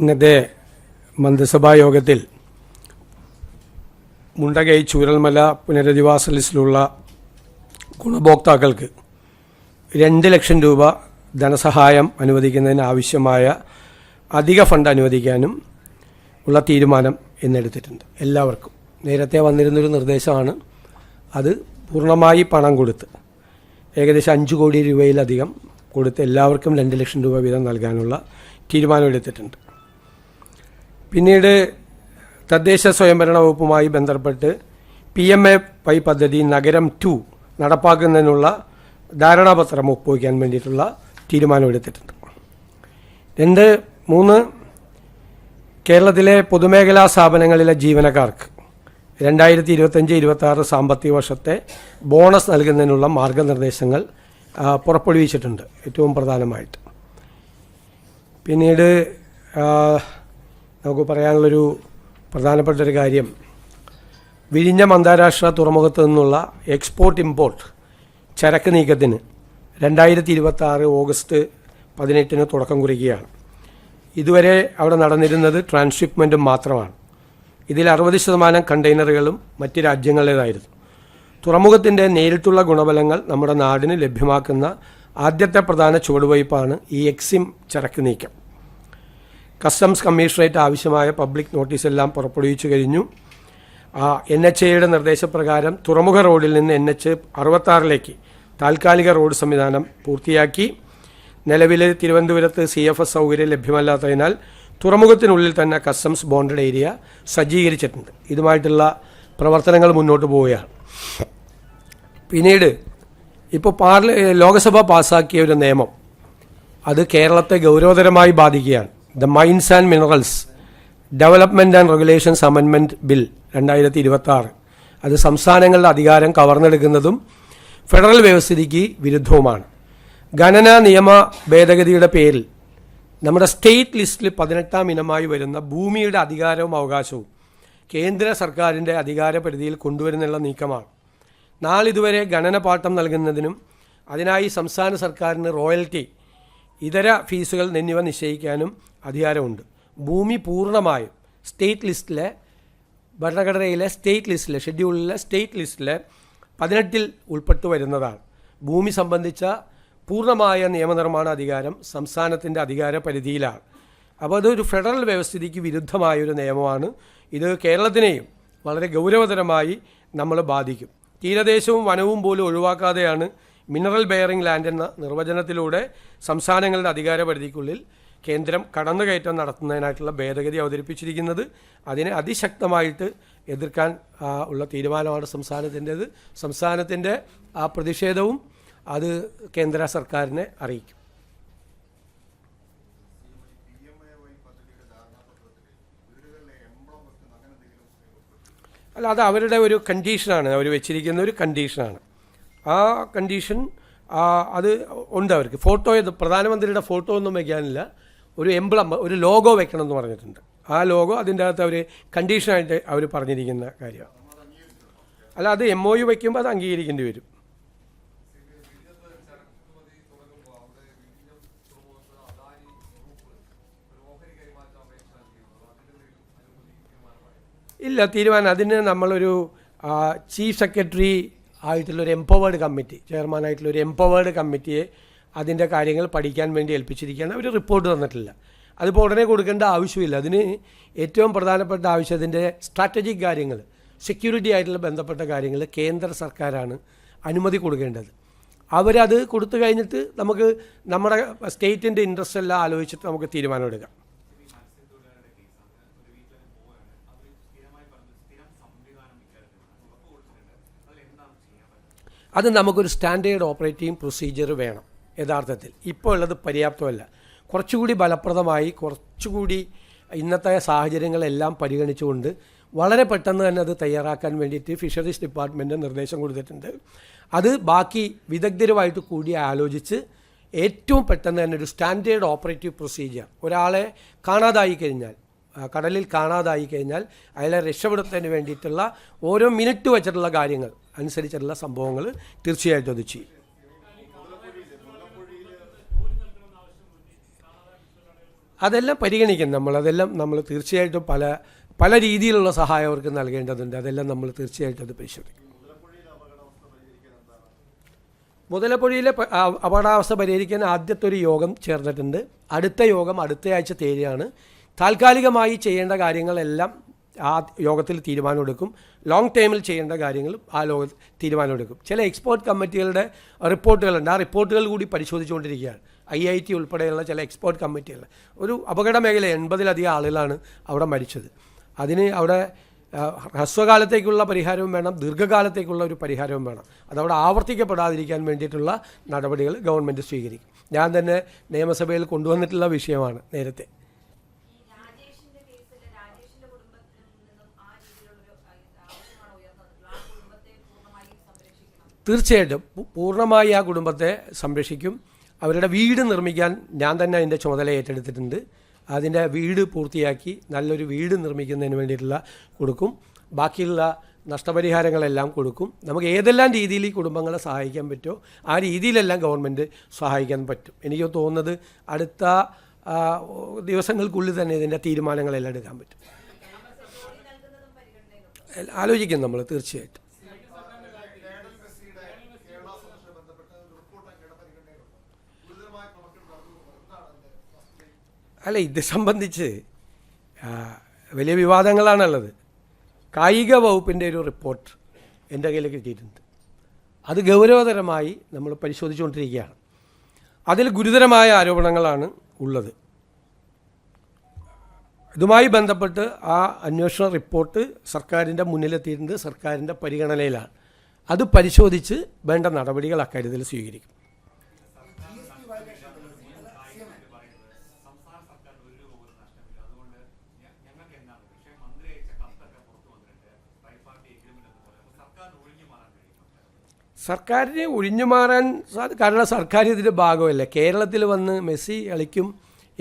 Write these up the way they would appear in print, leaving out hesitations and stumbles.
ഇന്നത്തെ മന്ത്രിസഭാ യോഗത്തിൽ മുണ്ടകൈ ചൂരൽമല പുനരധിവാസ ലിസ്റ്റിലുള്ള ഗുണഭോക്താക്കൾക്ക് 2 ലക്ഷം രൂപ ധനസഹായം അനുവദിക്കുന്നതിന് ആവശ്യമായ അധിക ഫണ്ട് അനുവദിക്കാനും ഉള്ള തീരുമാനം എന്നെടുത്തിട്ടുണ്ട്. എല്ലാവർക്കും നേരത്തെ വന്നിരുന്നൊരു നിർദ്ദേശമാണ്. അത് പൂർണ്ണമായി പണം കൊടുത്ത് ഏകദേശം 5 കോടി രൂപയിലധികം കൊടുത്ത് എല്ലാവർക്കും 2 ലക്ഷം രൂപ വീതം നൽകാനുള്ള തീരുമാനമെടുത്തിട്ടുണ്ട്. പിന്നീട് തദ്ദേശ സ്വയംഭരണ വകുപ്പുമായി ബന്ധപ്പെട്ട് PMAY പദ്ധതി നഗരം 2 നടപ്പാക്കുന്നതിനുള്ള ധാരണാപത്രം ഒപ്പുവയ്ക്കാൻ വേണ്ടിയിട്ടുള്ള തീരുമാനമെടുത്തിട്ടുണ്ട്. 3 കേരളത്തിലെ പൊതുമേഖലാ സ്ഥാപനങ്ങളിലെ ജീവനക്കാർക്ക് 2025-26 സാമ്പത്തിക വർഷത്തെ ബോണസ് നൽകുന്നതിനുള്ള മാർഗനിർദ്ദേശങ്ങൾ പുറപ്പെടുവിച്ചിട്ടുണ്ട്, ഏറ്റവും പ്രധാനമായിട്ട്. പിന്നീട് നമുക്ക് പറയാനുള്ളൊരു പ്രധാനപ്പെട്ടൊരു കാര്യം, വിഴിഞ്ഞം അന്താരാഷ്ട്ര തുറമുഖത്തു നിന്നുള്ള എക്സ്പോർട്ട് ഇമ്പോർട്ട് ചരക്ക് നീക്കത്തിന് 2026 ഓഗസ്റ്റ് 18 തുടക്കം കുറിക്കുകയാണ്. ഇതുവരെ അവിടെ നടന്നിരുന്നത് ട്രാൻസ്ഷിപ്മെൻറ്റും മാത്രമാണ്. ഇതിൽ 60% കണ്ടെയ്നറുകളും മറ്റ് രാജ്യങ്ങളുടേതായിരുന്നു. തുറമുഖത്തിൻ്റെ നേരിട്ടുള്ള ഗുണഫലങ്ങൾ നമ്മുടെ നാടിന് ലഭ്യമാക്കുന്ന ആദ്യത്തെ പ്രധാന ചുവടുവയ്പ്പാണ് ഈ എക്സിം ചരക്ക് നീക്കം. കസ്റ്റംസ് കമ്മീഷണറേറ്റ് ആവശ്യമായ പബ്ലിക് നോട്ടീസെല്ലാം പുറപ്പെടുവിച്ചു കഴിഞ്ഞു. NHAയുടെ നിർദ്ദേശപ്രകാരം തുറമുഖ റോഡിൽ നിന്ന് NH 66 താൽക്കാലിക റോഡ് സംവിധാനം പൂർത്തിയാക്കി. നിലവിൽ തിരുവനന്തപുരത്ത് CFS സൗകര്യം ലഭ്യമല്ലാത്തതിനാൽ തുറമുഖത്തിനുള്ളിൽ തന്നെ കസ്റ്റംസ് ബോണ്ടഡ് ഏരിയ സജ്ജീകരിച്ചിട്ടുണ്ട്. ഇതുമായിട്ടുള്ള പ്രവർത്തനങ്ങൾ മുന്നോട്ട് പോവുകയാണ്. പിന്നീട് ഇപ്പോൾ ലോകസഭ പാസ്സാക്കിയ ഒരു നിയമം, അത് കേരളത്തെ ഗൗരവതരമായി ബാധിക്കുകയാണ്. The mines and minerals development and regulations amendment bill 2026. അത് സംസ്ഥാനങ്ങളുടെ അധികാരം കവർന്നെടുക്കുന്നതും ഫെഡറൽ വ്യവസ്ഥിതിക്ക് വിരുദ്ധവുമാണ്. ഖനന നിയമ ഭേദഗതിയുടെ പേരിൽ നമ്മുടെ സ്റ്റേറ്റ് ലിസ്റ്റിൽ 18ാം ഇനമായി വരുന്ന ഭൂമിയുടെ അധികാരവും അവകാശവും കേന്ദ്ര സർക്കാരിൻ്റെ അധികാര പരിധിയിൽ കൊണ്ടുവരുന്നുള്ള നീക്കമാണ്. നാളിതുവരെ ഖനന പാട്ടം നൽകുന്നതിനും അതിനായി സംസ്ഥാന സർക്കാരിന് റോയൽറ്റി, ഇതര ഫീസുകൾ എന്നിവ നിശ്ചയിക്കാനും അധികാരമുണ്ട്. ഭൂമി പൂർണ്ണമായും സ്റ്റേറ്റ് ലിസ്റ്റിലെ, ഭരണഘടനയിലെ സ്റ്റേറ്റ് ലിസ്റ്റിലെ, ഷെഡ്യൂളിലെ സ്റ്റേറ്റ് ലിസ്റ്റിലെ 18ൽ ഉൾപ്പെട്ടു വരുന്നതാണ്. ഭൂമി സംബന്ധിച്ച പൂർണ്ണമായ നിയമനിർമ്മാണ അധികാരം സംസ്ഥാനത്തിൻ്റെ അധികാര പരിധിയിലാണ്. അപ്പോൾ അതൊരു ഫെഡറൽ വ്യവസ്ഥിതിക്ക് വിരുദ്ധമായൊരു നിയമമാണ്. ഇത് കേരളത്തിനെയും വളരെ ഗൗരവതരമായി നമ്മൾ ബാധിക്കും. തീരദേശവും വനവും പോലും ഒഴിവാക്കാതെയാണ് മിനറൽ ബെയറിംഗ് ലാൻഡ് എന്ന നിർവചനത്തിലൂടെ സംസ്ഥാനങ്ങളുടെ അധികാര പരിധിക്കുള്ളിൽ കേന്ദ്രം കടന്നുകയറ്റം നടത്തുന്നതിനായിട്ടുള്ള ഭേദഗതി അവതരിപ്പിച്ചിരിക്കുന്നത്. അതിനെ അതിശക്തമായിട്ട് എതിർക്കാൻ ഉള്ള തീരുമാനമാണ് സംസ്ഥാനത്തിൻ്റേത്. സംസ്ഥാനത്തിൻ്റെ ആ പ്രതിഷേധവും അത് കേന്ദ്ര സർക്കാരിനെ അറിയിക്കും. അല്ല, അത് അവരുടെ ഒരു കണ്ടീഷനാണ്, അവർ വെച്ചിരിക്കുന്ന ഒരു കണ്ടീഷനാണ്. ആ കണ്ടീഷൻ അത് ഉണ്ട് അവർക്ക്. ഫോട്ടോ, പ്രധാനമന്ത്രിയുടെ ഫോട്ടോ ഒന്നും വയ്ക്കാനില്ല, ഒരു എംബ്ലം, ഒരു ലോഗോ വെക്കണം എന്ന് പറഞ്ഞിട്ടുണ്ട്. ആ ലോഗോ അതിൻ്റെ അകത്ത് അവർ കണ്ടീഷനായിട്ട് അവർ പറഞ്ഞിരിക്കുന്ന കാര്യമാണ്. അല്ല, അത് MOU വയ്ക്കുമ്പോൾ അത് അംഗീകരിക്കേണ്ടി വരും. ഇല്ല, തീരുമാനം അതിന് നമ്മളൊരു ചീഫ് സെക്രട്ടറി ആയിട്ടുള്ളൊരു എംപവേർഡ് കമ്മിറ്റി, ചെയർമാനായിട്ടുള്ളൊരു എംപവേർഡ് കമ്മിറ്റിയെ അതിൻ്റെ കാര്യങ്ങൾ പഠിക്കാൻ വേണ്ടി ഏൽപ്പിച്ചിരിക്കുകയാണ്. അവർ റിപ്പോർട്ട് തന്നിട്ടില്ല. അതിപ്പോൾ ഉടനെ കൊടുക്കേണ്ട ആവശ്യമില്ല. അതിന് ഏറ്റവും പ്രധാനപ്പെട്ട ആവശ്യം, അതിൻ്റെ സ്ട്രാറ്റജിക് കാര്യങ്ങൾ, സെക്യൂരിറ്റി ആയിട്ടുള്ള ബന്ധപ്പെട്ട കാര്യങ്ങൾ കേന്ദ്ര സർക്കാരാണ് അനുമതി കൊടുക്കേണ്ടത്. അവരത് കൊടുത്തു കഴിഞ്ഞിട്ട് നമുക്ക് നമ്മുടെ സ്റ്റേറ്റിൻ്റെ ഇൻട്രസ്റ്റ് എല്ലാം ആലോചിച്ചിട്ട് നമുക്ക് തീരുമാനമെടുക്കാം. അത് നമുക്കൊരു സ്റ്റാൻഡേർഡ് ഓപ്പറേറ്റിംഗ് പ്രൊസീജിയർ വേണം. യഥാർത്ഥത്തിൽ ഇപ്പോൾ ഉള്ളത് പര്യാപ്തമല്ല. കുറച്ചുകൂടി ഫലപ്രദമായി, കുറച്ചുകൂടി ഇന്നത്തെ സാഹചര്യങ്ങളെല്ലാം പരിഗണിച്ചുകൊണ്ട് വളരെ പെട്ടെന്ന് തന്നെ അത് തയ്യാറാക്കാൻ വേണ്ടിയിട്ട് ഫിഷറീസ് ഡിപ്പാർട്ട്മെൻറ്റ് നിർദ്ദേശം കൊടുത്തിട്ടുണ്ട്. അത് ബാക്കി വിദഗ്ധരുമായിട്ട് കൂടി ആലോചിച്ച് ഏറ്റവും പെട്ടെന്ന് തന്നെ ഒരു സ്റ്റാൻഡേർഡ് ഓപ്പറേറ്റീവ് പ്രൊസീജിയർ, ഒരാളെ കാണാതായി കഴിഞ്ഞാൽ, കടലിൽ കാണാതായി കഴിഞ്ഞാൽ അയാളെ രക്ഷപ്പെടുത്തുന്നതിന് വേണ്ടിയിട്ടുള്ള ഓരോ മിനിറ്റ് വെച്ചിട്ടുള്ള കാര്യങ്ങൾ അനുസരിച്ചിട്ടുള്ള സംഭവങ്ങൾ തീർച്ചയായിട്ടും അത് ചെയ്യും. അതെല്ലാം പരിഗണിക്കും അതെല്ലാം നമ്മൾ തീർച്ചയായിട്ടും പല രീതിയിലുള്ള സഹായം അവർക്ക് നൽകേണ്ടതുണ്ട്. അതെല്ലാം നമ്മൾ തീർച്ചയായിട്ടും അത് പരിശോധിക്കും. മുതലപ്പുഴയിലെ അപകടാവസ്ഥ പരിഹരിക്കാൻ ആദ്യത്തെ ഒരു യോഗം ചേർന്നിട്ടുണ്ട്. അടുത്ത യോഗം അടുത്തയാഴ്ച തീയതിയാണ്. താൽക്കാലികമായി ചെയ്യേണ്ട കാര്യങ്ങളെല്ലാം ആ യോഗത്തിൽ തീരുമാനമെടുക്കും. ലോങ് ടൈമിൽ ചെയ്യേണ്ട കാര്യങ്ങളും ആ തീരുമാനമെടുക്കും. ചില എക്സ്പേർട്ട് കമ്മിറ്റികളുടെ റിപ്പോർട്ടുകളുണ്ട്. ആ റിപ്പോർട്ടുകൾ കൂടി പരിശോധിച്ചുകൊണ്ടിരിക്കുകയാണ്. IIT ഉൾപ്പെടെയുള്ള ചില എക്സ്പേർട്ട് കമ്മിറ്റികൾ. ഒരു അപകട മേഖല 80-ലധികം ആളുകളാണ് അവിടെ മരിച്ചത്. അതിന് അവിടെ ഹ്രസ്വകാലത്തേക്കുള്ള പരിഹാരവും വേണം, ദീർഘകാലത്തേക്കുള്ള ഒരു പരിഹാരവും വേണം. അതവിടെ ആവർത്തിക്കപ്പെടാതിരിക്കാൻ വേണ്ടിയിട്ടുള്ള നടപടികൾ ഗവൺമെൻറ് സ്വീകരിക്കും. ഞാൻ തന്നെ നിയമസഭയിൽ കൊണ്ടുവന്നിട്ടുള്ള വിഷയമാണ് നേരത്തെ. തീർച്ചയായിട്ടും പൂർണ്ണമായി ആ കുടുംബത്തെ സംരക്ഷിക്കും. അവരുടെ വീട് നിർമ്മിക്കാൻ ഞാൻ തന്നെ അതിൻ്റെ ചുമതല ഏറ്റെടുത്തിട്ടുണ്ട്. അതിൻ്റെ വീട് പൂർത്തിയാക്കി നല്ലൊരു വീട് നിർമ്മിക്കുന്നതിന് വേണ്ടിയിട്ടുള്ള കൊടുക്കും. ബാക്കിയുള്ള നഷ്ടപരിഹാരങ്ങളെല്ലാം കൊടുക്കും. നമുക്ക് ഏതെല്ലാം രീതിയിൽ ഈ കുടുംബങ്ങളെ സഹായിക്കാൻ പറ്റുമോ ആ രീതിയിലെല്ലാം ഗവൺമെൻറ് സഹായിക്കാൻ പറ്റും. എനിക്ക് തോന്നുന്നത് അടുത്ത ദിവസങ്ങൾക്കുള്ളിൽ തന്നെ ഇതിൻ്റെ തീരുമാനങ്ങളെല്ലാം എടുക്കാൻ പറ്റും. ആലോചിക്കും നമ്മൾ തീർച്ചയായിട്ടും. അല്ല, ഇത് സംബന്ധിച്ച് വലിയ വിവാദങ്ങളാണുള്ളത്. കായിക വകുപ്പിൻ്റെ ഒരു റിപ്പോർട്ട് എൻ്റെ കയ്യിൽ കിട്ടിയിട്ടുണ്ട്. അത് ഗൗരവതരമായി നമ്മൾ പരിശോധിച്ചുകൊണ്ടിരിക്കുകയാണ്. അതിൽ ഗുരുതരമായ ആരോപണങ്ങളാണ് ഉള്ളത്. ഇതുമായി ബന്ധപ്പെട്ട് ആ അന്വേഷണ റിപ്പോർട്ട് സർക്കാരിൻ്റെ മുന്നിലെത്തിയിട്ടുണ്ട്, സർക്കാരിൻ്റെ പരിഗണനയിലാണ്. അത് പരിശോധിച്ച് വേണ്ട നടപടികൾ അക്കാര്യത്തിൽ സ്വീകരിക്കും. സർക്കാരിനെ ഒഴിഞ്ഞു മാറാൻ കാരണം സർക്കാർ ഇതിൻ്റെ ഭാഗമല്ല. കേരളത്തിൽ വന്ന് മെസ്സി കളിക്കും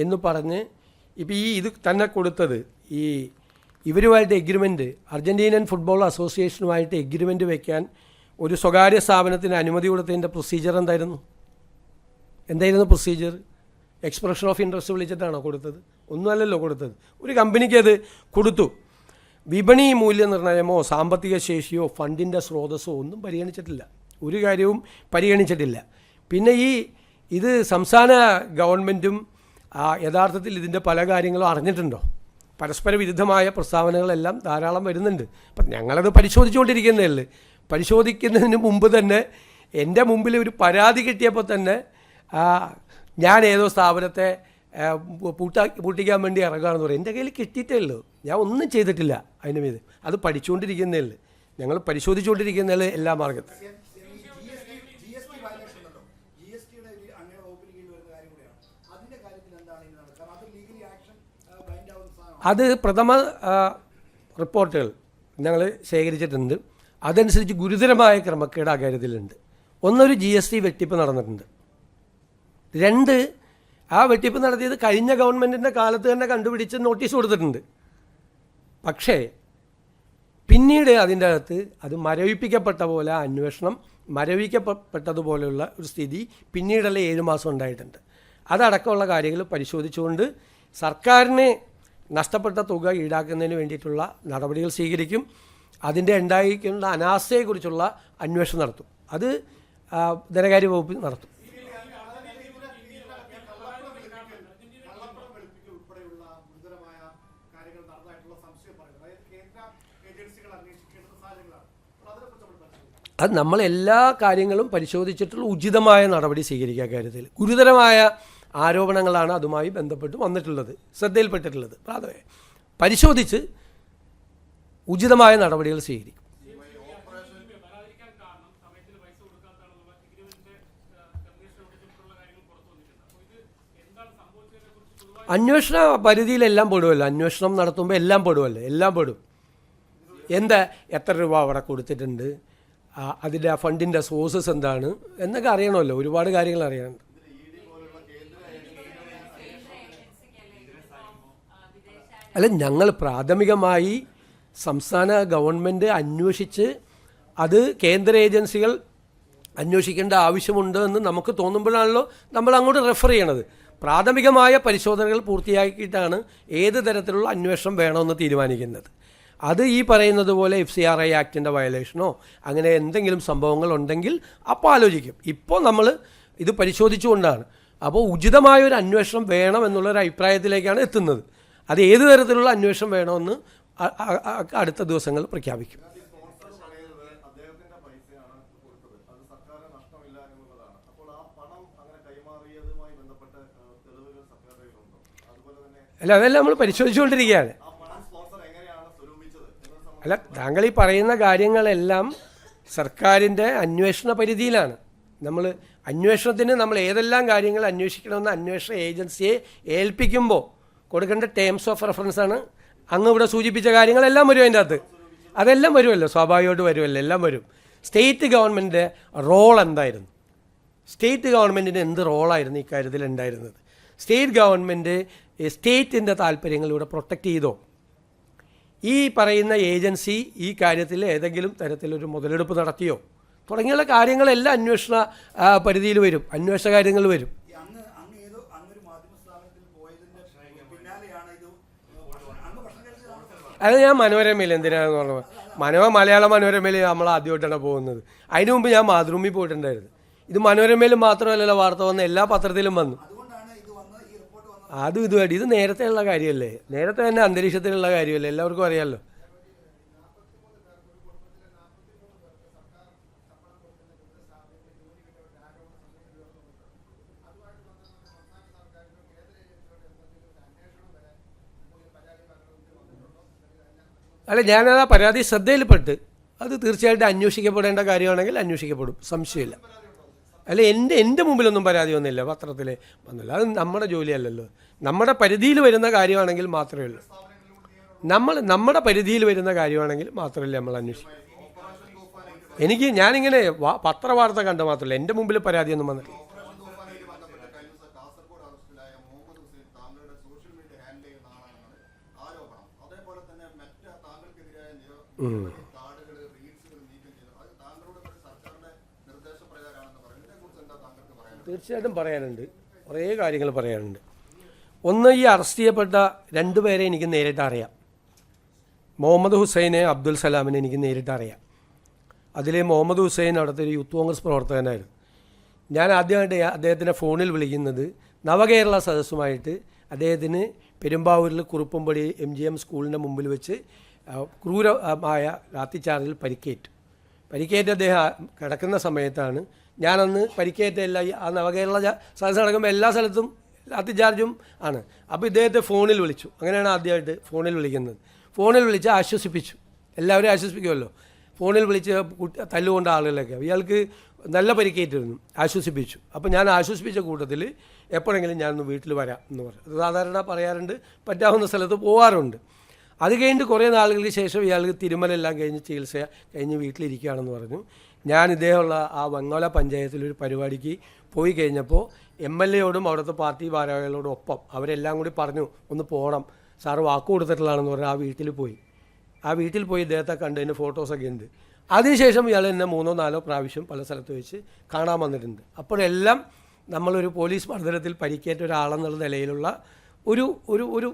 എന്ന് പറഞ്ഞ് ഇപ്പോൾ ഇത് തന്നെ കൊടുത്തത് ഇവരുമായിട്ട് എഗ്രിമെൻറ്റ്, അർജൻറ്റീനൻ ഫുട്ബോൾ അസോസിയേഷനുമായിട്ട് എഗ്രിമെൻറ്റ് വയ്ക്കാൻ ഒരു സ്വകാര്യ സ്ഥാപനത്തിന് അനുമതി കൊടുത്തതിൻ്റെ പ്രൊസീജിയർ എന്തായിരുന്നു പ്രൊസീജിയർ? എക്സ്പ്രഷൻ ഓഫ് ഇൻട്രസ്റ്റ് വിളിച്ചിട്ടാണോ കൊടുത്തത്? ഒന്നുമല്ലല്ലോ കൊടുത്തത്. ഒരു കമ്പനിക്ക് അത് കൊടുത്തു. വിപണി മൂല്യനിർണ്ണയമോ സാമ്പത്തിക ശേഷിയോ ഫണ്ടിൻ്റെ സ്രോതസ്സോ ഒന്നും പരിഗണിച്ചിട്ടില്ല. ഒരു കാര്യവും പരിഗണിച്ചിട്ടില്ല. പിന്നെ ഇത് സംസ്ഥാന ഗവൺമെൻറ്റും യഥാർത്ഥത്തിൽ ഇതിൻ്റെ പല കാര്യങ്ങളും അറിഞ്ഞിട്ടുണ്ടോ? പരസ്പര വിരുദ്ധമായ പ്രസ്താവനകളെല്ലാം ധാരാളം വരുന്നുണ്ട്. അപ്പം ഞങ്ങളത് പരിശോധിച്ചുകൊണ്ടിരിക്കുന്നതല്ലേ. പരിശോധിക്കുന്നതിന് മുമ്പ് തന്നെ എൻ്റെ മുമ്പിൽ ഒരു പരാതി കിട്ടിയപ്പോൾ തന്നെ ഞാൻ ഏതോ സ്ഥാപനത്തെ പൂട്ടിക്കാൻ വേണ്ടി ഇറങ്ങുകയാണെന്ന് പറയും. എൻ്റെ കയ്യിൽ കിട്ടിയിട്ടേ ഉള്ളൂ, ഞാൻ ഒന്നും ചെയ്തിട്ടില്ല അതിന് മീത്. അത് പഠിച്ചുകൊണ്ടിരിക്കുന്നേ ഉള്ളൂ. ഞങ്ങൾ പരിശോധിച്ചുകൊണ്ടിരിക്കുന്നതിൽ എല്ലാ മാർഗത്തും. അത് പ്രഥമ റിപ്പോർട്ടുകൾ ഞങ്ങൾ ശേഖരിച്ചിട്ടുണ്ട്. അതനുസരിച്ച് ഗുരുതരമായ ക്രമക്കേട് ആ കാര്യത്തിലുണ്ട്. ഒന്നൊരു GST വെട്ടിപ്പ് നടന്നിട്ടുണ്ട്. 2, ആ വെട്ടിപ്പ് നടത്തിയത് കഴിഞ്ഞ ഗവൺമെൻറ്റിൻ്റെ കാലത്ത് തന്നെ കണ്ടുപിടിച്ച് നോട്ടീസ് കൊടുത്തിട്ടുണ്ട്. പക്ഷേ പിന്നീട് അതിൻ്റെ അകത്ത് അത് മരവിപ്പിക്കപ്പെട്ട പോലെ അന്വേഷണം മരവിക്കപ്പെട്ടതുപോലെയുള്ള ഒരു സ്ഥിതി പിന്നീടല്ല 7 മാസം ഉണ്ടായിട്ടുണ്ട്. അതടക്കമുള്ള കാര്യങ്ങൾ പരിശോധിച്ചുകൊണ്ട് സർക്കാരിന് നഷ്ടപ്പെട്ട തുക ഈടാക്കുന്നതിന് വേണ്ടിയിട്ടുള്ള നടപടികൾ സ്വീകരിക്കും. അതിൻ്റെ ഉണ്ടായിരിക്കുന്ന അനാസ്ഥയെക്കുറിച്ചുള്ള അന്വേഷണം നടത്തും. അത് ധനകാര്യ വകുപ്പ് നടത്തും. അത് നമ്മൾ എല്ലാ കാര്യങ്ങളും പരിശോധിച്ചിട്ടുള്ള ഉചിതമായ നടപടി സ്വീകരിക്കുക. കാര്യത്തിൽ ഗുരുതരമായ ആരോപണങ്ങളാണ് അതുമായി ബന്ധപ്പെട്ട് വന്നിട്ടുള്ളത്, ശ്രദ്ധയിൽപ്പെട്ടിട്ടുള്ളത്. അത് പരിശോധിച്ച് ഉചിതമായ നടപടികൾ സ്വീകരിക്കും. അന്വേഷണ പരിധിയിലെല്ലാം പെടുമല്ലോ. അന്വേഷണം നടത്തുമ്പോൾ എല്ലാം പെടുമല്ലോ, എല്ലാം പെടും. എത്ര രൂപ അവിടെ കൊടുത്തിട്ടുണ്ട്, അതിൻ്റെ ആ ഫണ്ടിൻ്റെ സോഴ്സസ് എന്താണ് എന്നൊക്കെ അറിയണമല്ലോ. ഒരുപാട് കാര്യങ്ങൾ അറിയാനുണ്ട്. അല്ല, ഞങ്ങൾ പ്രാഥമികമായി സംസ്ഥാന ഗവൺമെൻറ് അന്വേഷിച്ച് അത് കേന്ദ്ര ഏജൻസികൾ അന്വേഷിക്കേണ്ട ആവശ്യമുണ്ട് എന്ന് നമുക്ക് തോന്നുമ്പോഴാണല്ലോ നമ്മൾ അങ്ങോട്ട് റെഫർ ചെയ്യണത്. പ്രാഥമികമായ പരിശോധനകൾ പൂർത്തിയാക്കിയിട്ടാണ് ഏത് തരത്തിലുള്ള അന്വേഷണം വേണമെന്ന് തീരുമാനിക്കുന്നത്. അത് ഈ പറയുന്നത് പോലെ FCRI ആക്ടിൻ്റെ വയലേഷനോ അങ്ങനെ എന്തെങ്കിലും സംഭവങ്ങൾ ഉണ്ടെങ്കിൽ അപ്പോൾ ആലോചിക്കും. ഇപ്പോൾ നമ്മൾ ഇത് പരിശോധിച്ചുകൊണ്ടാണ്. അപ്പോൾ ഉചിതമായൊരു അന്വേഷണം വേണമെന്നുള്ളൊരു അഭിപ്രായത്തിലേക്കാണ് എത്തുന്നത്. അത് ഏത് തരത്തിലുള്ള അന്വേഷണം വേണമെന്ന് അടുത്ത ദിവസങ്ങൾ പ്രഖ്യാപിക്കും. അല്ല, അതെല്ലാം നമ്മൾ പരിശോധിച്ചുകൊണ്ടിരിക്കുകയാണ്. അല്ല, താങ്കൾ ഈ പറയുന്ന കാര്യങ്ങളെല്ലാം സർക്കാരിൻ്റെ അന്വേഷണ പരിധിയിലാണ്. അന്വേഷണത്തിന് നമ്മൾ ഏതെല്ലാം കാര്യങ്ങൾ അന്വേഷിക്കണമെന്ന് അന്വേഷണ ഏജൻസിയെ ഏൽപ്പിക്കുമ്പോൾ കൊടുക്കേണ്ട ടേംസ് ഓഫ് റെഫറൻസാണ് അങ്ങ് ഇവിടെ സൂചിപ്പിച്ച കാര്യങ്ങളെല്ലാം വരും അതിൻ്റെ അകത്ത്. അതെല്ലാം വരുമല്ലോ, സ്വാഭാവികമായിട്ട് വരുമല്ലോ, എല്ലാം വരും. സ്റ്റേറ്റ് ഗവൺമെൻറ്റിൻ്റെ റോൾ എന്തായിരുന്നു? സ്റ്റേറ്റ് ഗവൺമെൻറ്റിന് എന്ത് റോളായിരുന്നു ഇക്കാര്യത്തിൽ ഉണ്ടായിരുന്നത്? സ്റ്റേറ്റ് ഗവൺമെൻറ് സ്റ്റേറ്റിൻ്റെ താല്പര്യങ്ങളിലൂടെ പ്രൊട്ടക്റ്റ് ചെയ്തോ? ഈ പറയുന്ന ഏജൻസി ഈ കാര്യത്തിൽ ഏതെങ്കിലും തരത്തിലൊരു മുതലെടുപ്പ് നടത്തിയോ? തുടങ്ങിയുള്ള കാര്യങ്ങളെല്ലാം അന്വേഷണ പരിധിയിൽ വരും, അന്വേഷണ കാര്യങ്ങൾ വരും. അത് ഞാൻ മനോരമയിൽ എന്തിനാണെന്ന് പറഞ്ഞത്, മലയാള മനോരമയിൽ നമ്മൾ ആദ്യമായിട്ടാണ് പോകുന്നത്. അതിനു മുമ്പ് ഞാൻ മാതൃഭൂമി പോയിട്ടുണ്ടായിരുന്നു. ഇത് മനോരമയിലും മാത്രമല്ലല്ലോ വാർത്ത വന്ന്, എല്ലാ പത്രത്തിലും വന്നു. ഇതുമായിട്ട് ഇത് നേരത്തെ ഉള്ള കാര്യമല്ലേ, നേരത്തെ തന്നെ അന്തരീക്ഷത്തിലുള്ള കാര്യമല്ലേ, എല്ലാവർക്കും അറിയാമല്ലോ. അല്ല, ഞാനത് ആ പരാതി ശ്രദ്ധയിൽപ്പെട്ട് അത് തീർച്ചയായിട്ടും അന്വേഷിക്കപ്പെടേണ്ട കാര്യമാണെങ്കിൽ അന്വേഷിക്കപ്പെടും, സംശയമില്ല. അല്ല, എൻ്റെ മുമ്പിലൊന്നും പരാതി വന്നില്ല, പത്രത്തിൽ വന്നില്ല. അത് നമ്മുടെ ജോലിയല്ലല്ലോ. നമ്മുടെ പരിധിയിൽ വരുന്ന കാര്യമാണെങ്കിൽ മാത്രമേ ഉള്ളൂ. നമ്മുടെ പരിധിയിൽ വരുന്ന കാര്യമാണെങ്കിൽ മാത്രമല്ലേ നമ്മൾ അന്വേഷിക്കും. ഞാനിങ്ങനെ പത്രവാർത്ത കണ്ട മാത്രമല്ല, എൻ്റെ മുമ്പിൽ പരാതിയൊന്നും വന്നിട്ടില്ല. തീർച്ചയായിട്ടും പറയാനുണ്ട്, കുറേ കാര്യങ്ങൾ പറയാനുണ്ട്. ഒന്ന്, ഈ അറസ്റ്റ് ചെയ്യപ്പെട്ട 2 പേരെ എനിക്ക് നേരിട്ട് അറിയാം. മുഹമ്മദ് ഹുസൈനെ, അബ്ദുൽ സലാമിനെ എനിക്ക് നേരിട്ട് അറിയാം. അതിൽ മുഹമ്മദ് ഹുസൈൻ അവിടുത്തെ ഒരു യൂത്ത് കോൺഗ്രസ് പ്രവർത്തകനായിരുന്നു. ഞാൻ ആദ്യമായിട്ട് അദ്ദേഹത്തിനെ ഫോണിൽ വിളിക്കുന്നത് നവകേരള സദസ്സുമായിട്ട് അദ്ദേഹത്തിന് പെരുമ്പാവൂരിൽ കുറുപ്പുംപടി MGM സ്കൂളിൻ്റെ മുമ്പിൽ വെച്ച് ക്രൂരമായ ലാത്തിച്ചാർജിൽ പരിക്കേറ്റ് അദ്ദേഹം കിടക്കുന്ന സമയത്താണ്. ഞാനന്ന് പരിക്കേറ്റ ആ നവകേരള സദസ്സ് നടക്കുമ്പോൾ എല്ലാ സ്ഥലത്തും ലാത്തിച്ചാർജും ആണ്. അപ്പോൾ ഇദ്ദേഹത്തെ ഫോണിൽ വിളിച്ചു. അങ്ങനെയാണ് ആദ്യമായിട്ട് ഫോണിൽ വിളിക്കുന്നത്. ഫോണിൽ വിളിച്ച് ആശ്വസിപ്പിച്ചു, എല്ലാവരും ആശ്വസിപ്പിക്കുമല്ലോ. ഫോണിൽ വിളിച്ച് തല്ലുകൊണ്ട ആളുകളൊക്കെ, ഇയാൾക്ക് നല്ല പരിക്കേറ്റിരുന്നു, ആശ്വസിപ്പിച്ചു. അപ്പോൾ ഞാൻ ആശ്വസിപ്പിച്ച കൂട്ടത്തിൽ എപ്പോഴെങ്കിലും ഞാനൊന്ന് വീട്ടിൽ വരാം എന്ന് പറഞ്ഞു. സാധാരണ പറയാറുണ്ട്, പറ്റാവുന്ന സ്ഥലത്ത് പോകാറുണ്ട്. അത് കഴിഞ്ഞിട്ട് കുറേ നാളുകൾക്ക് ശേഷം ഇയാൾക്ക് തിരുമലെല്ലാം കഴിഞ്ഞ് ചികിത്സ കഴിഞ്ഞ് വീട്ടിലിരിക്കുകയാണെന്ന് പറഞ്ഞു. ഞാൻ ഇദ്ദേഹമുള്ള ആ വെങ്ങോല പഞ്ചായത്തിലൊരു പരിപാടിക്ക് പോയി കഴിഞ്ഞപ്പോൾ MLA-യോടും അവിടുത്തെ പാർട്ടി ഭാരവാഹികളോടും ഒപ്പം അവരെല്ലാം കൂടി പറഞ്ഞു, ഒന്ന് പോകണം, സാറ് വാക്ക് കൊടുത്തിട്ടുള്ളതാണെന്ന് പറഞ്ഞാൽ ആ വീട്ടിൽ പോയി ഇദ്ദേഹത്തെ കണ്ടതിന് ഫോട്ടോസൊക്കെ ഉണ്ട്. അതിനുശേഷം ഇയാൾ എന്നെ 3-4 പ്രാവശ്യം പല സ്ഥലത്ത് വെച്ച് കാണാൻ വന്നിട്ടുണ്ട്. അപ്പോഴെല്ലാം നമ്മളൊരു പോലീസ് മർദ്ദനത്തിൽ പരിക്കേറ്റ ഒരാളെന്നുള്ള നിലയിലുള്ള ഒരു